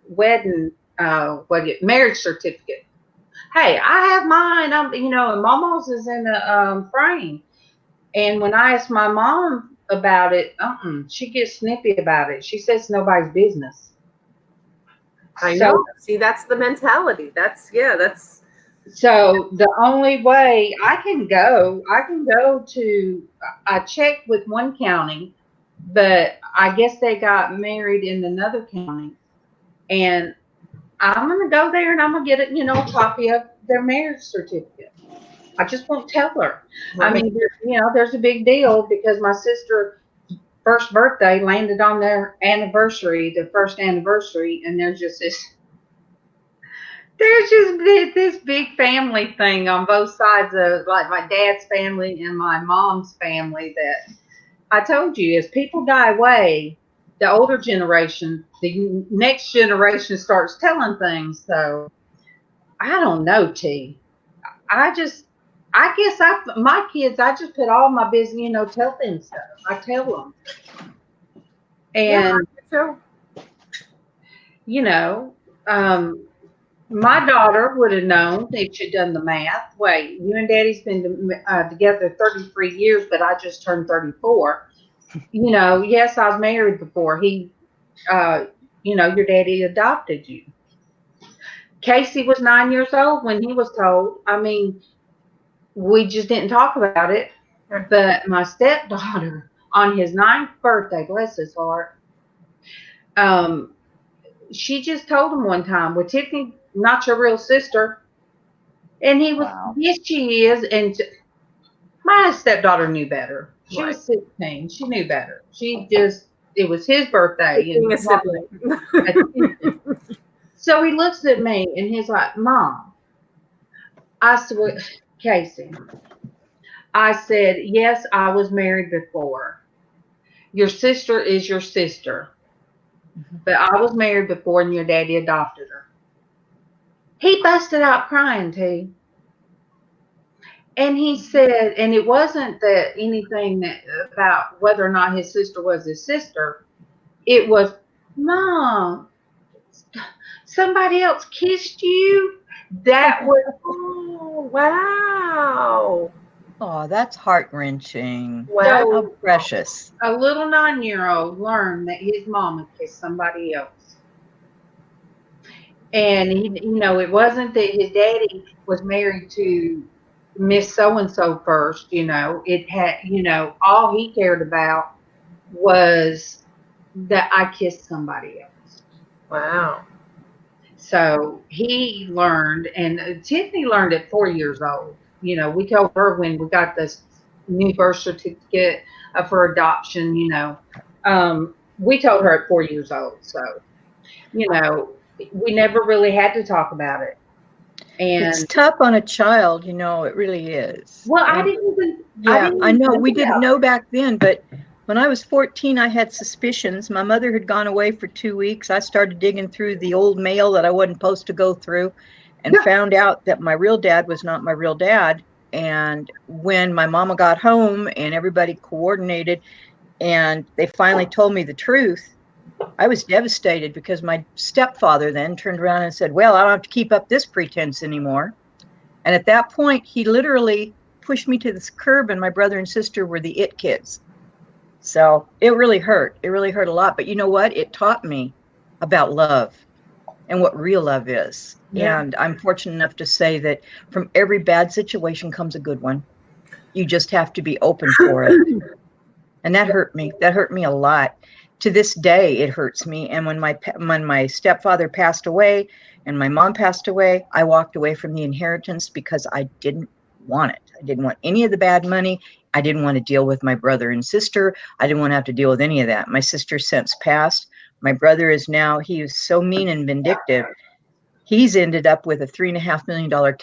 wedding marriage certificate. Hey, I have mine. You know, and Mama's is in the frame. And when I asked my mom about it, she gets snippy about it. She says it's nobody's business. I know. See, that's the mentality. That's So the only way I can go to, I checked with one county, but I guess they got married in another county. And I'm going to go there and I'm going to get it, you know, a copy of their marriage certificate. I just won't tell her. right. I mean, you know, there's a big deal because my sister's first birthday landed on their anniversary, their first anniversary, and there's just this big family thing on both sides of, like, my dad's family and my mom's family, that I told you, as people die away, the older generation, the next generation starts telling things. So I don't know, T. I guess my kids, I just put all my business, you know, tell them stuff. I tell them. And, you know, my daughter would have known if she'd done the math. Wait, you and Daddy's been together 33 years, but I just turned 34. You know, yes, I was married before. He, you know, your daddy adopted you. Casey was 9 years old when he was told. I mean, we just didn't talk about it. But my stepdaughter, on his 9th birthday, bless his heart, she just told him one time, well, Tiffany, not your real sister. And he was, Wow. yes, she is. And My stepdaughter knew better. She Right. was 16. She knew better. It was his birthday. Being a sibling. Attention. So he looks at me and he's like, Mom, I said, well, Casey, I said, yes, I was married before. Your sister is your sister, but I was married before and your daddy adopted her. He busted out crying, T. And he said, and it wasn't that anything that about whether or not his sister was his sister. It was, Mom, somebody else kissed you. That was Oh, wow. Oh, that's heart-wrenching. Wow. How precious. a little 9-year-old learned that his mama kissed somebody else. And it wasn't that his daddy was married to Miss So and so first. It had, all he cared about was that I kissed somebody else. Wow. So he learned, and Tiffany learned at 4 years old. We told her when we got this new birth certificate of her adoption, we told her at 4 years old. So, we never really had to talk about it. And It's tough on a child, it really is. well, And I didn't even. yeah, I know think we about didn't it. know back then, but when I was 14, I had suspicions. My mother had gone away for 2 weeks. I started digging through the old mail that I wasn't supposed to go through and Yeah. found out that my real dad was not my real dad. And when my mama got home and everybody coordinated and they finally told me the truth, I was devastated because my stepfather then turned around and said, well, I don't have to keep up this pretense anymore. And at that point, he literally pushed me to this curb, and my brother and sister were the it kids. So it really hurt. It really hurt a lot. But you know what? It taught me about love and what real love is. Yeah. And I'm fortunate enough to say that from every bad situation comes a good one. You just have to be open for it. And that hurt me. That hurt me a lot. To this day, it hurts me. And when my stepfather passed away and my mom passed away, I walked away from the inheritance because I didn't want it. I didn't want any of the bad money. I didn't want to deal with my brother and sister. I didn't want to have to deal with any of that. My sister since passed. My brother is now, he is so mean and vindictive. He's ended up with a $3.5 million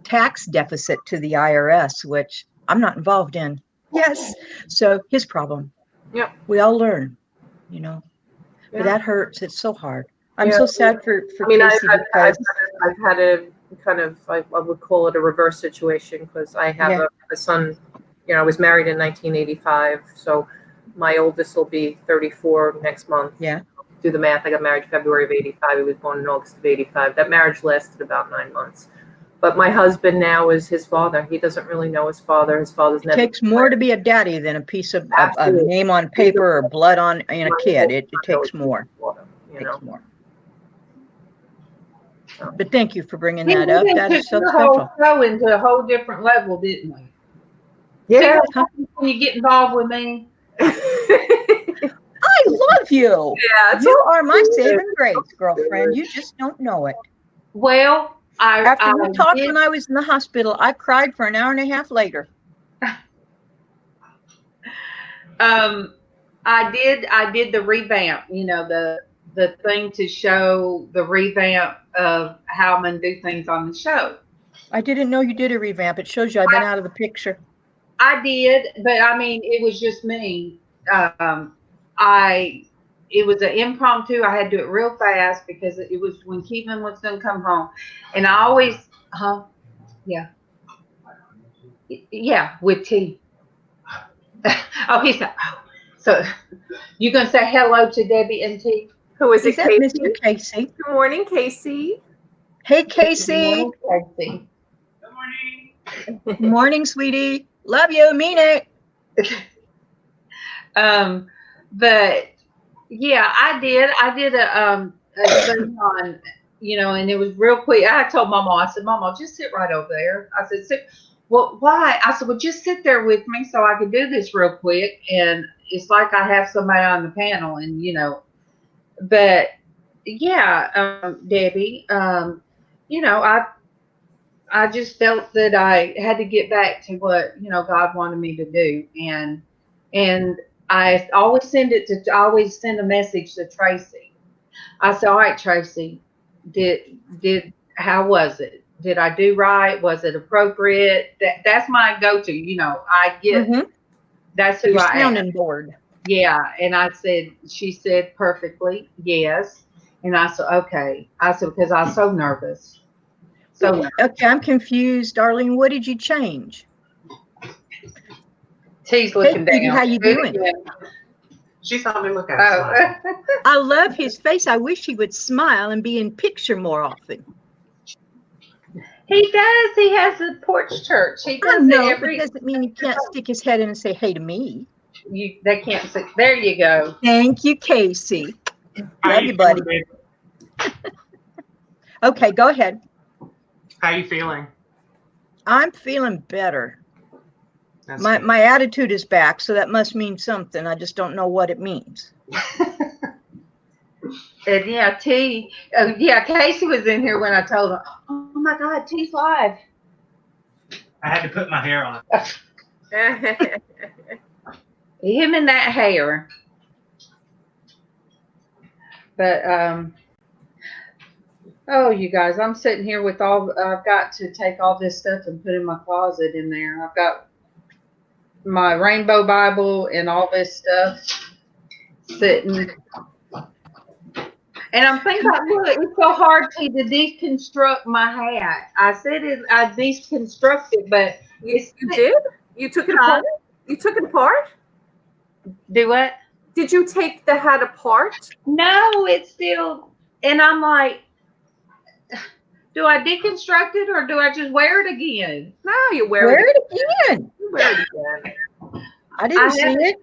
tax deficit to the IRS, which I'm not involved in. Yes. So his problem. Yep. We all learn, Yeah. but that hurts. It's so hard. I'm Yeah. so sad for I mean, Casey because I've had a kind of, I would call it a reverse situation because I have Yeah. a son, I was married in 1985. So my oldest will be 34 next month. Yeah. Do the math. I got married February of 85. He was born in August of 85. That marriage lasted about 9 months. But my husband now is his father. He doesn't really know his father. His father's it never. takes more to be a daddy than a piece of a Absolutely. name on paper or blood on in a kid. It takes more. You It know. takes more. So. But thank you for bringing We that up. took That is so the whole special. show into a whole different level, didn't we? Yeah. See what happens when you get involved with me? I love you. Yeah, You are my saving grace, girlfriend. You just don't know it. Well, After we talked did, when I was in the hospital, I cried for an hour and a half later. I did the revamp, the thing to show the revamp of how I'm gonna do things on the show. I didn't know you did a revamp. It shows you I've been out of the picture. I did, but I mean, it was just me. It was an impromptu. I had to do it real fast because it was when Keevan was going to come home, and I always, yeah, with T. Oh, he said, oh, so you gonna say hello to Debbie and T? Who is it, Is that Casey? Mr. Casey? Good morning, Casey. Hey, Good Casey. morning, Casey. Good morning, sweetie. Love you. Mean it. But yeah, I did a thing on, and it was real quick. I told Mama, I said, Mama, just sit right over there. I said, sit. Well, why? I said, well, just sit there with me so I can do this real quick. And it's like I have somebody on the panel, and but yeah, Debbie, I I just felt that I had to get back to what, God wanted me to do. And I always I always send a message to Tracy. I said, all right, Tracy, how was it? Did I do right? Was it appropriate? That's my go-to, that's who Your I am. sounding board. Yeah. And she said perfectly, yes. And I said, okay. I said, because I was so nervous. So Okay, I'm confused, Darlene. What did you change? T's Hey, looking Judy, down. how you doing? She saw me look at it. Oh. I love his face. I wish he would smile and be in picture more often. He does. He has a porch church. He I does it know, but every. doesn't mean he can't stick his head in and say hey to me. They can't see. There you go. Thank you, Casey. How Love you, buddy. feeling, babe? Okay, go ahead. How you feeling? I'm feeling better. That's good. My attitude is back, so that must mean something. I just don't know what it means. And Casey was in here when I told her, oh my God, T's live. I had to put my hair on. Him and that hair. But, oh, you guys, I'm sitting here with I've got to take all this stuff and put in my closet in there. I've got my rainbow Bible and all this stuff sitting. And I'm thinking, look, it's so hard to deconstruct my hat. I said I deconstruct it, but You did? You took it apart? You took it apart? Do what? Did you take the hat apart? No, it's still, and I'm like, do I deconstruct it or do I just wear it again? No, you wear it again. You wear it again. I didn't see it.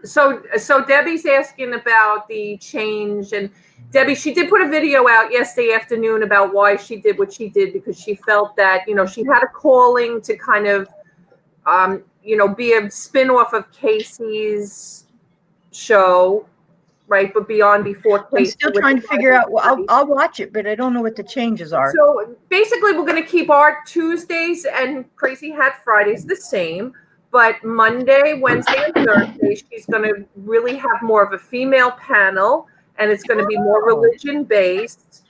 So Debbie's asking about the change, and Debbie, she did put a video out yesterday afternoon about why she did what she did, because she felt that, she had a calling to kind of, be a spin-off of Casey's show, right? But beyond before Casey. I'm still trying to figure out. Well, I'll watch it, but I don't know what the changes are. So basically, we're going to keep our Tuesdays and Crazy Hat Fridays the same. But Monday, Wednesday, and Thursday, she's going to really have more of a female panel, and it's going to be more religion-based.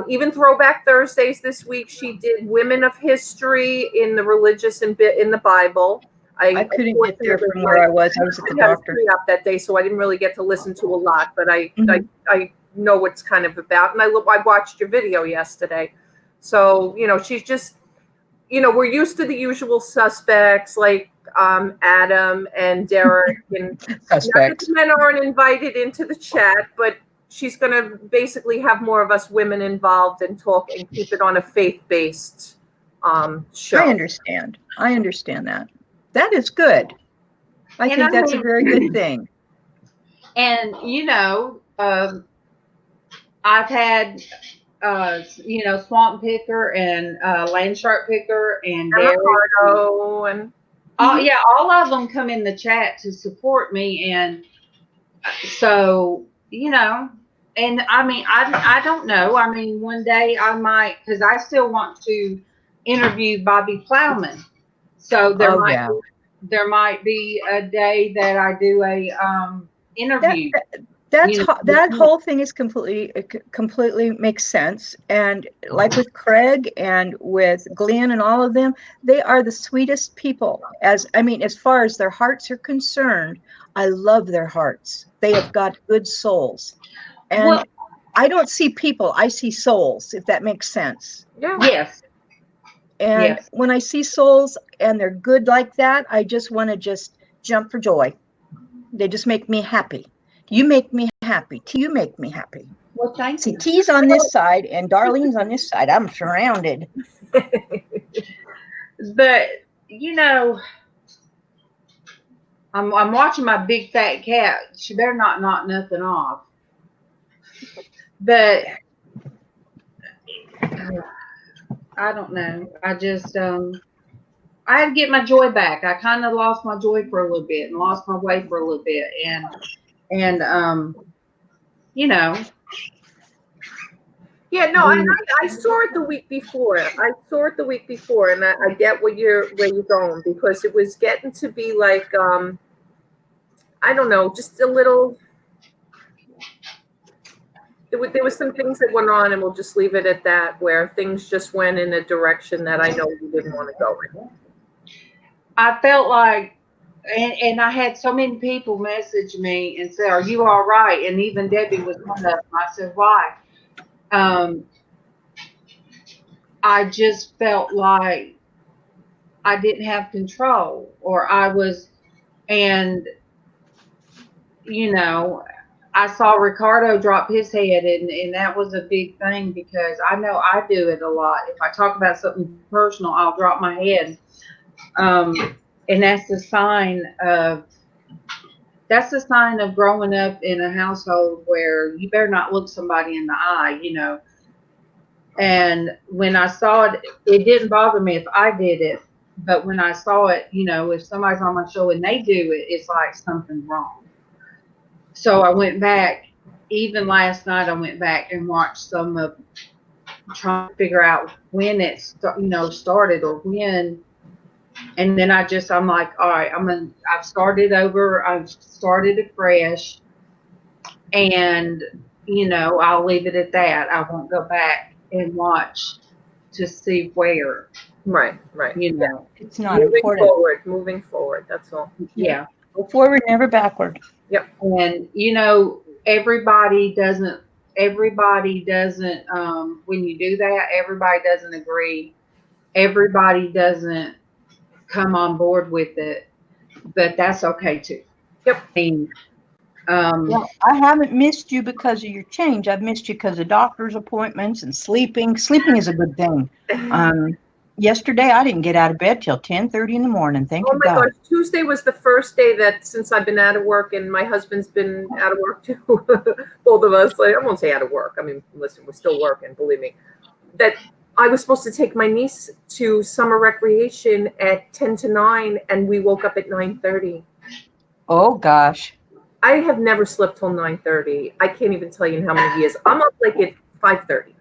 Even Throwback Thursdays this week, she did Women of History in the religious and in the Bible. I couldn't get there from where I was. I was at the doctor. Up that day, so I didn't really get to listen to a lot. But I know what's kind of about, and I watched your video yesterday. So she's just, we're used to the usual suspects like Adam and Derek, and Suspects. men aren't invited into the chat, but she's going to basically have more of us women involved and talk and keep it on a faith-based show. I understand that. That is good. I think that's a very good thing. And I've had Swamp Picker and Land Shark Picker and Derek and all of them come in the chat to support me, and so and I mean I don't know. I mean, one day I might, because I still want to interview Bobby Plowman. So there might be a day that I do a interview. That whole thing is completely makes sense. And like with Craig and with Glenn and all of them, they are the sweetest people. As far as their hearts are concerned, I love their hearts. They have got good souls. And I don't see people, I see souls, if that makes sense. Yeah. Yes. And when I see souls and they're good like that, I just want to just jump for joy. They just make me happy. You make me happy. You make me happy. Well, thank you. Tee's on this side and Darlene's on this side. I'm surrounded. But I'm watching my big fat cat. She better not knock nothing off. But I don't know. I just I had to get my joy back. I kind of lost my joy for a little bit and lost my way for a little bit, and Yeah, no, I saw it the week before. And I get where you're going, because it was getting to be like, I don't know, just a little. There was some things that went on, and we'll just leave it at that, where things just went in a direction that I know we didn't want to go in. I felt like, and I had so many people message me and say, "Are you all right?" And even Debbie was one of them. I said, "Why?" I just felt like I didn't have control, or and I saw Ricardo drop his head, and that was a big thing, because I know I do it a lot. If I talk about something personal, I'll drop my head. And that's the sign of growing up in a household where you better not look somebody in the eye, And when I saw it, it didn't bother me if I did it. But when I saw it, if somebody's on my show and they do it, it's like something's wrong. So I went back, even last night, I went back and watched some of, trying to figure out when it started, or when. And then I'm like, all right, I've started over. I've started afresh, and, I'll leave it at that. I won't go back and watch to see where. Right. It's not important. Moving forward. That's all. Yeah. Go forward, never backward. Yep. And, everybody doesn't, when you do that, everybody doesn't agree. Everybody doesn't come on board with it, but that's okay too. Yep. Well, I haven't missed you because of your change. I've missed you because of doctor's appointments and sleeping. Sleeping is a good thing. Yesterday, I didn't get out of bed till 10:30 in the morning. Thank you, God. Oh my gosh, Tuesday was the first day that, since I've been out of work, and my husband's been out of work too, both of us, I won't say out of work. I mean, listen, we're still working, believe me, that I was supposed to take my niece to summer recreation at 10 to 9, and we woke up at 9:30. Oh, gosh. I have never slept till 9:30. I can't even tell you in how many years. I'm up like at 5:30.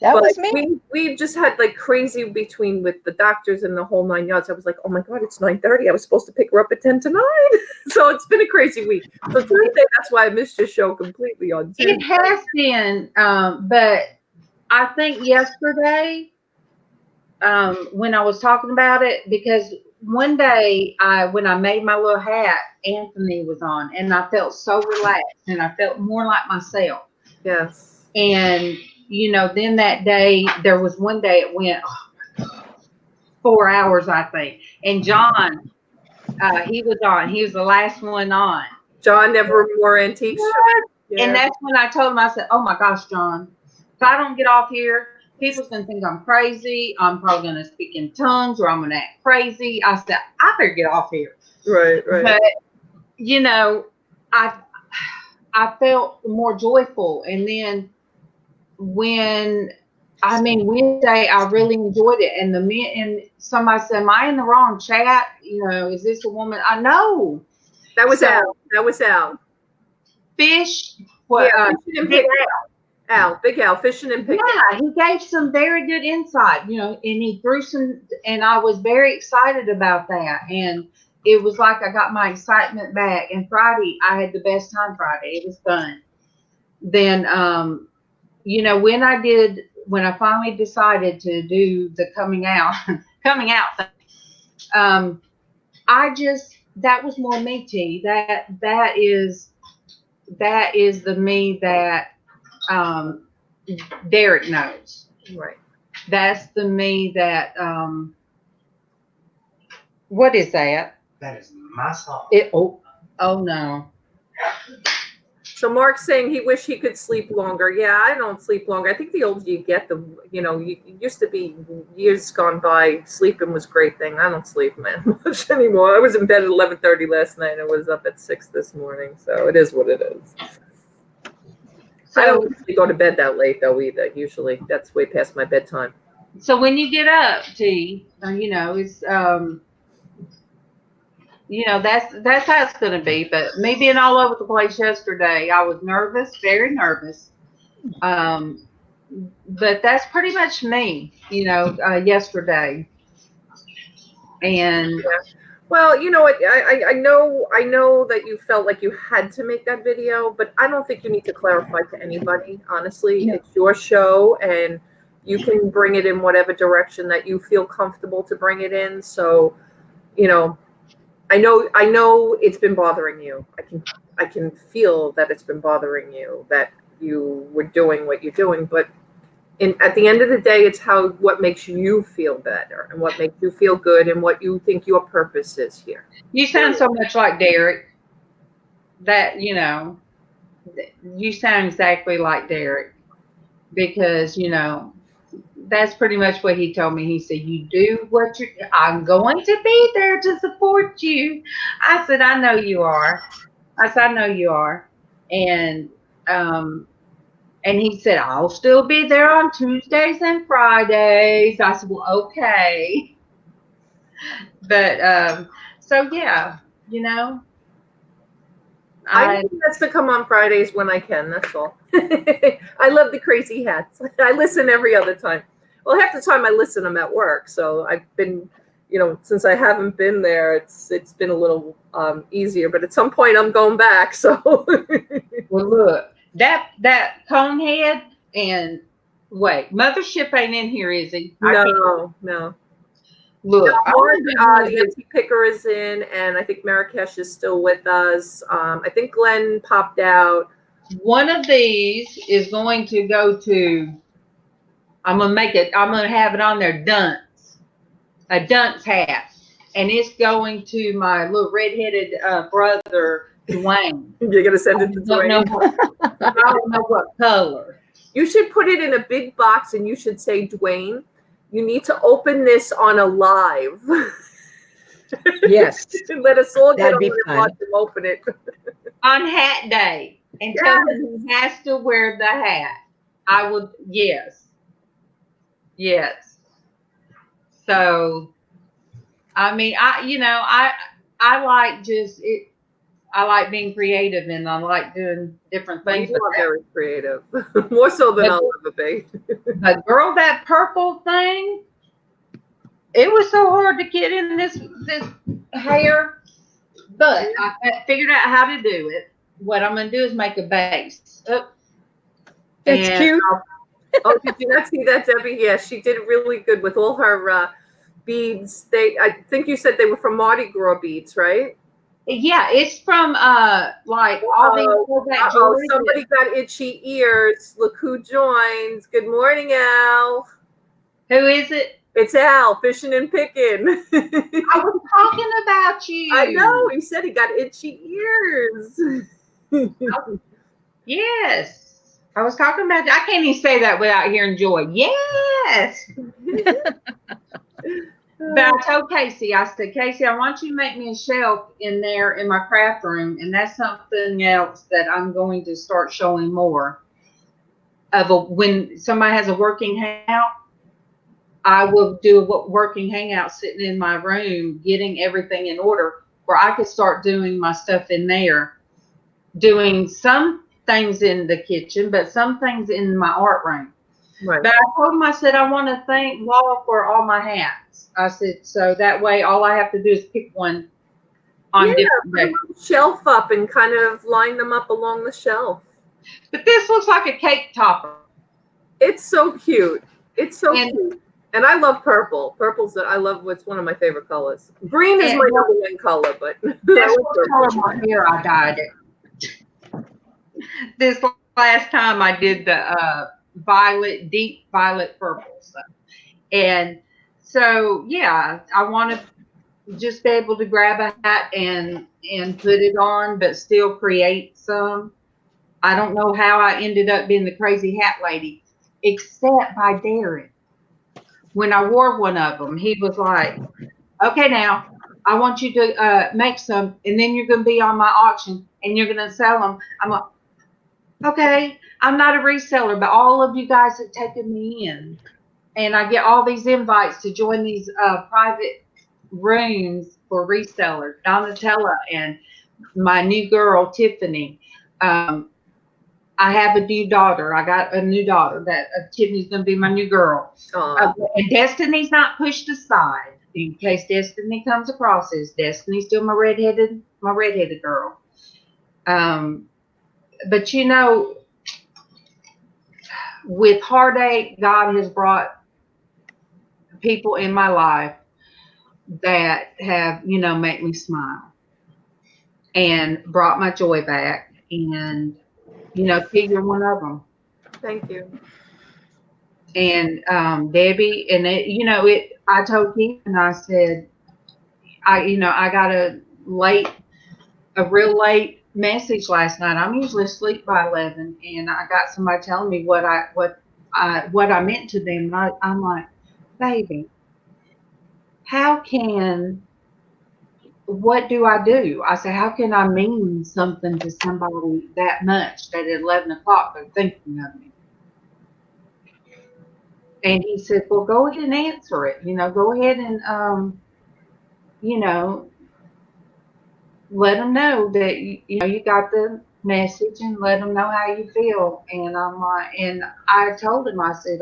That was me. We've just had like crazy between with the doctors and the whole 9 yards. I was like, oh my God, it's 9:30. I was supposed to pick her up at 10 to 9. So it's been a crazy week. So Tuesday, that's why I missed your show completely on Tuesday. It has been, but I think yesterday, when I was talking about it, because one day when I made my little hat, Anthony was on, and I felt so relaxed, and I felt more like myself. Yes. And, then that day, there was one day it went 4 hours, I think. And John, he was on. He was the last one on. John never wore antique shirts. Yeah. And that's when I told him, I said, oh my gosh, John, if I don't get off here, people's going to think I'm crazy. I'm probably going to speak in tongues, or I'm going to act crazy. I said, I better get off here. Right. But, I felt more joyful. And then Wednesday, I really enjoyed it. And somebody said, am I in the wrong chat? Is this a woman? I know. That was Al. Fish. Big Al, fishing and picking. Yeah, he gave some very good insight, and he threw some, and I was very excited about that. And it was like I got my excitement back. And Friday, I had the best time Friday. It was fun. Then, when I finally decided to do the coming out thing, that was more me, Tee. That is the me that Derek knows. Right. That's the me that what is that? That is my song. Oh no. So Mark's saying he wish he could sleep longer. Yeah, I don't sleep longer. I think the older you get, you used to be years gone by. Sleeping was a great thing. I don't sleep, man, much anymore. I was in bed at 11:30 last night. I was up at 6 this morning. So it is what it is. So, I don't usually go to bed that late though either. Usually that's way past my bedtime. So when you get up, Tee, it's that's how it's going to be. But me being all over the place yesterday, I was nervous, very nervous. But that's pretty much me, yesterday. And Well, you know what? I know that you felt like you had to make that video, but I don't think you need to clarify to anybody. Honestly, No. it's your show, and you can bring it in whatever direction that you feel comfortable to bring it in. So, I know it's been bothering you. I can feel that it's been bothering you that you were doing what you're doing, but at the end of the day, it's what makes you feel better and what makes you feel good and what you think your purpose is here. you sound so much like Derek that, you sound exactly like Derek because, that's pretty much what he told me. He said, you do what I'm going to be there to support you. I said, I know you are. I said, I know you are. And he said, I'll still be there on Tuesdays and Fridays. I said, well, okay. But, so yeah, I do best to come on Fridays when I can. That's all. I love the crazy hats. I listen every other time. Well, half the time I listen, I'm at work. So I've been, since I haven't been there, it's been a little easier. But at some point, I'm going back. So. Well, look, that cone head and wait, Mothership ain't in here, is he? No. Look, the empty picker is in, and I think Marrakesh is still with us. I think Glenn popped out. One of these is going to go to. I'm gonna have it on there. A dunce hat, and it's going to my little redheaded brother Dwayne. You're gonna send it to Dwayne. I don't know what color. You should put it in a big box, and you should say, Dwayne, you need to open this on a live. Yes. Let us all get That'd on be and fun. watch him open it. On hat day. And tell him he has to wear the hat. I would, yes. So, I mean, I like I like being creative and I like doing different things. You are very creative, more so than I'll ever be. But girl, that purple thing, it was so hard to get in this hair, but I figured out how to do it. What I'm going to do is make a base. That's cute. Oh, did you not see that, Debbie? Yeah, she did really good with all her beads. I think you said they were from Mardi Gras beads, right? Yeah, it's from like all these jewelry. Somebody got itchy ears. Look who joins. Good morning, Al. Who is it? It's Al, fishing and picking. I was talking about you. I know. He said he got itchy ears. Yes. I was talking about you. I can't even say that without hearing joy. Yes. But I told Casey, I said, Casey, I want you to make me a shelf in there in my craft room. And that's something else that I'm going to start showing more of. When somebody has a working hangout, I will do a working hangout sitting in my room, getting everything in order where I could start doing my stuff in there, doing some things in the kitchen, but some things in my art room. Right. But I told him, I said, I want to thank Law for all my hats. I said, so that way all I have to do is pick one on different days. Put a shelf up and kind of line them up along the shelf. But this looks like a cake topper. It's so cute. It's so cute. And I love purple. Purple's it's one of my favorite colors. Green is my number one color, but that's what color my hair I dyed it. This last time I did the deep violet purple stuff. And so yeah, I want to just be able to grab a hat and put it on, but still create some. I don't know how I ended up being the crazy hat lady, except by Derek. When I wore one of them, he was like, okay, now I want you to make some, and then you're going to be on my auction and you're going to sell them. I'm like, okay, I'm not a reseller, but all of you guys have taken me in. And I get all these invites to join these private rooms for resellers, Donatella and my new girl, Tiffany. I have a new daughter. I got a new daughter that Tiffany's going to be my new girl. And Destiny's not pushed aside in case Destiny comes across as Destiny's still my redheaded girl. But you know, with heartache, God has brought people in my life that have, you know, make me smile and brought my joy back. And, you know, Pete, you're one of them. Thank you. And Debbie, and it, you know, I told Keith, and I said, I got a real late message last night. I'm usually asleep by 11, and I got somebody telling me what I meant to them. And I'm like, baby, what do I do? I said, how can I mean something to somebody that much that at 11 o'clock they're thinking of me? And he said, well, go ahead and answer it. You know, go ahead and, you know, let them know that, you know, you got the message, and let them know how you feel. And I'm like, and I told him, I said,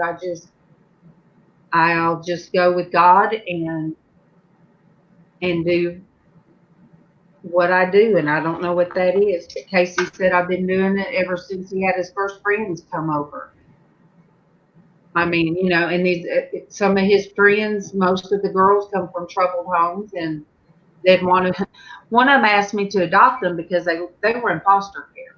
I'll just go with God and do what I do. And I don't know what that is. But Casey said, I've been doing it ever since he had his first friends come over. I mean, you know, and some of his friends, most of the girls come from troubled homes, and one of them asked me to adopt them because they were in foster care.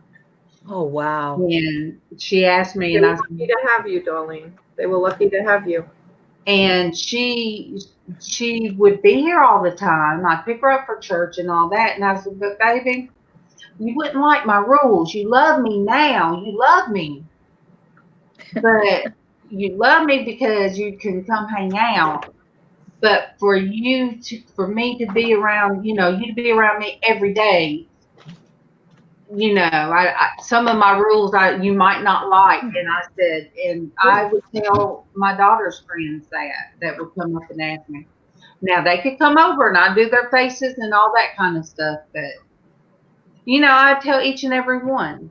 Oh, wow. And she asked me, They and were I said, lucky to have you, Darlene. They were lucky to have you. and she would be here all the time. I'd pick her up for church and all that. And I said, but baby, you wouldn't like my rules. You love me now. You love me. But you love me because you can come hang out. But for me to be around, you know, you to be around me every day, you know, some of my rules you might not like. And I said, and I would tell my daughter's friends that would come up and ask me. Now they could come over and I'd do their faces and all that kind of stuff, but you know, I tell each and every one,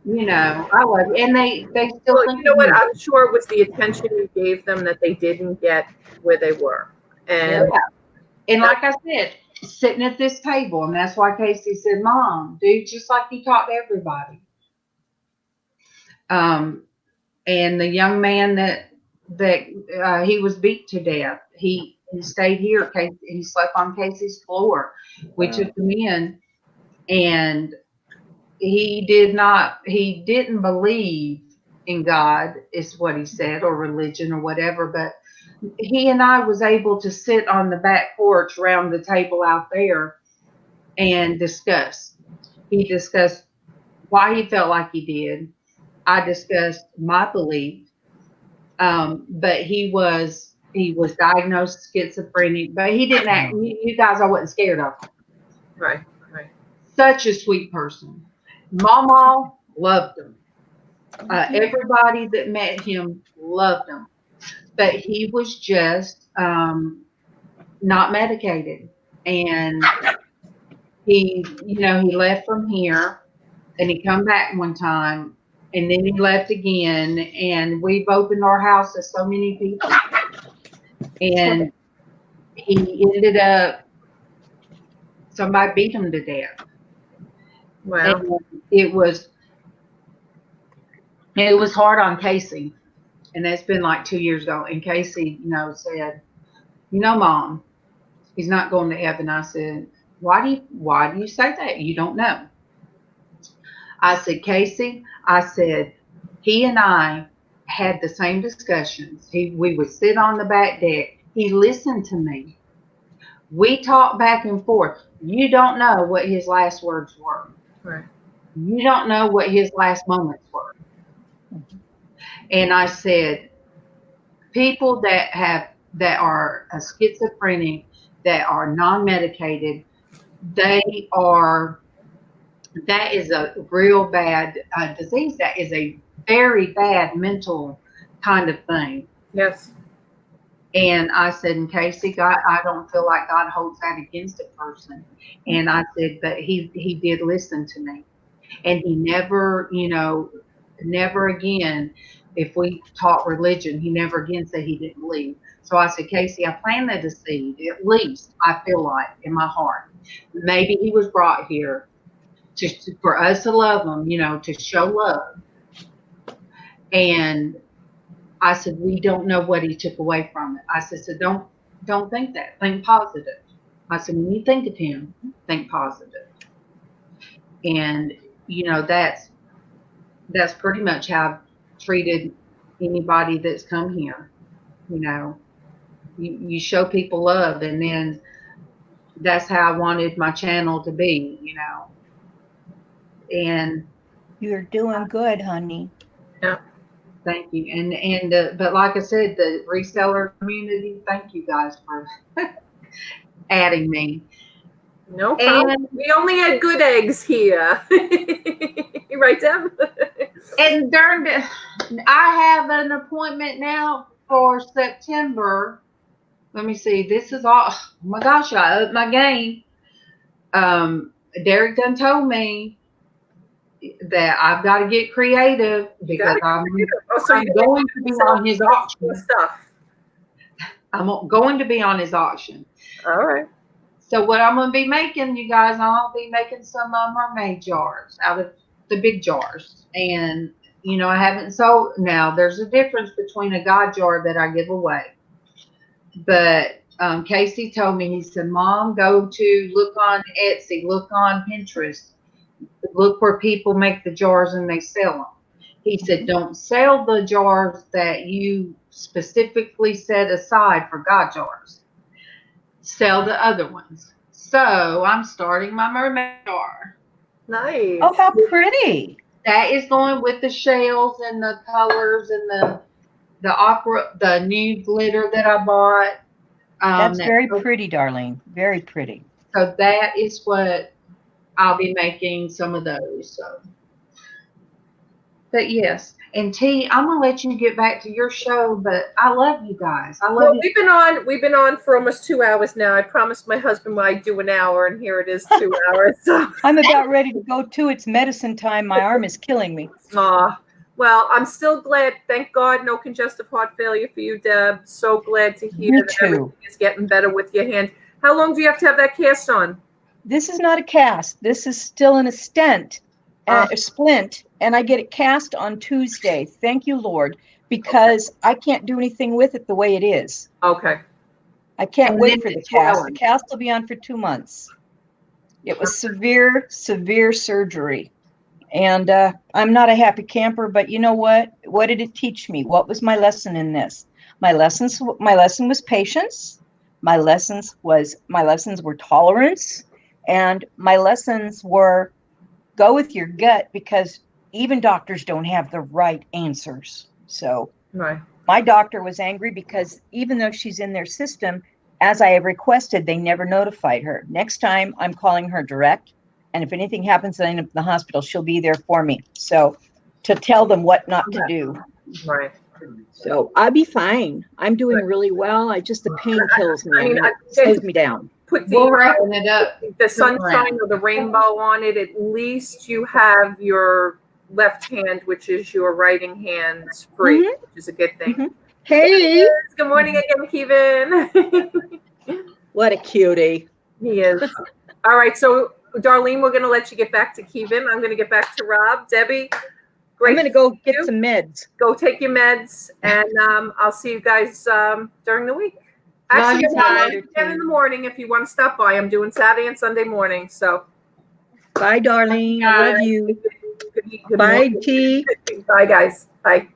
you know, I love you, and they still Well, think you know of what? me. I'm sure it was the attention you gave them that they didn't get where they were. And Yeah. And like I said, sitting at this table, and that's why Casey said, Mom, do just like you talk to everybody. And the young man that he was beat to death, he stayed here. He slept on Casey's floor. We took him in, and he didn't believe in God, is what he said, or religion or whatever, but he and I was able to sit on the back porch around the table out there and discuss. He discussed why he felt like he did. I discussed my belief. But he was diagnosed schizophrenic, but he didn't act, you guys, I wasn't scared of him. right. Such a sweet person. Mama loved him. Everybody that met him loved him, but he was just not medicated. And he left from here, and he come back one time, and then he left again, and we've opened our house to so many people, and he ended up, somebody beat him to death. Wow. And it was hard on Casey, and that's been like 2 years ago. And Casey, you know, said, you know, Mom, he's not going to heaven. I said, why do you say that? You don't know. I said, Casey, I said, he and I had the same discussions. We would sit on the back deck. He listened to me. We talked back and forth. You don't know what his last words were. Right. You don't know what his last moments were. And I said, people that are schizophrenic, that are non-medicated, that is a real bad disease. That is a very bad mental kind of thing. Yes. And I said, in Casey, God, I don't feel like God holds that against a person. And I said, but he did listen to me. And he never, you know, never again, if we taught religion, he never again said he didn't believe. So I said, Casey, I planted a seed, at least I feel like in my heart. Maybe he was brought here for us to love him, to show love. And I said, we don't know what he took away from it. I said, so don't think that. Think positive. I said, when you think of him, think positive. And that's pretty much how I've treated anybody that's come here. You show people love, and then that's how I wanted my channel to be. And You're doing good, honey. Yeah. thank you. But like I said, the reseller community, thank you guys for adding me. No problem. We only had good eggs here. Right, Deb? And I have an appointment now for September. Let me see. This is all. Oh my gosh, I upped my game. Derek done told me that I've got to get creative because I'm going to be on his auction. I'm going to be on his auction. All right. So what I'm going to be making, you guys, I'll be making some mermaid jars out of the big jars. And, I haven't sold. Now, there's a difference between a God jar that I give away. But Casey told me, he said, Mom, look on Etsy, look on Pinterest, look where people make the jars and they sell them. He said, don't sell the jars that you specifically set aside for God jars. Sell the other ones. So I'm starting my mermaid jar. Nice. Oh, how pretty. That is going with the shells and the colors and the new glitter that I bought. That's very pretty, darling. Very pretty. So that is what I'll be making, some of those. So, but yes, and T, I'm gonna let you get back to your show. But I love you guys. I love you. We've been on for almost 2 hours now. I promised my husband I'd do an hour, and here it is, 2 hours. So. I'm about ready to go too. It's medicine time. My arm is killing me. Well, I'm still glad. Thank God, no congestive heart failure for you, Deb. So glad to hear that everything is getting better with your hand. How long do you have to have that cast on? This is not a cast. This is still in a stent, a splint, and I get it cast on Tuesday. Thank you, Lord, because I can't do anything with it the way it is. Okay. I can't wait for the cast. The cast will be on for 2 months. It was severe surgery. And I'm not a happy camper, but you know what? What did it teach me? What was my lesson in this? My lesson was patience. My lessons were tolerance, and my lessons were go with your gut, because even doctors don't have the right answers. So my doctor was angry because even though she's in their system, as I have requested, they never notified her. Next time I'm calling her direct. And if anything happens and I end up in the hospital, she'll be there for me. So to tell them what not to do. Right. So I'll be fine. I'm doing really well. The pain kills me. It slows me down. Put wrapping it up. The sunshine or the rainbow on it. At least you have your left hand, which is your writing hand, free, which is a good thing. Hey. Good morning again, Kevin. What a cutie. He is. All right, so Darlene, we're going to let you get back to Kevin. I'm going to get back to Rob. Debbie, great. I'm going to go get some meds. Go take your meds, and I'll see you guys during the week. Actually, again in the morning if you want to stop by. I'm doing Saturday and Sunday morning. So, bye, darling. I love you. Good bye, T. Bye, guys. Bye.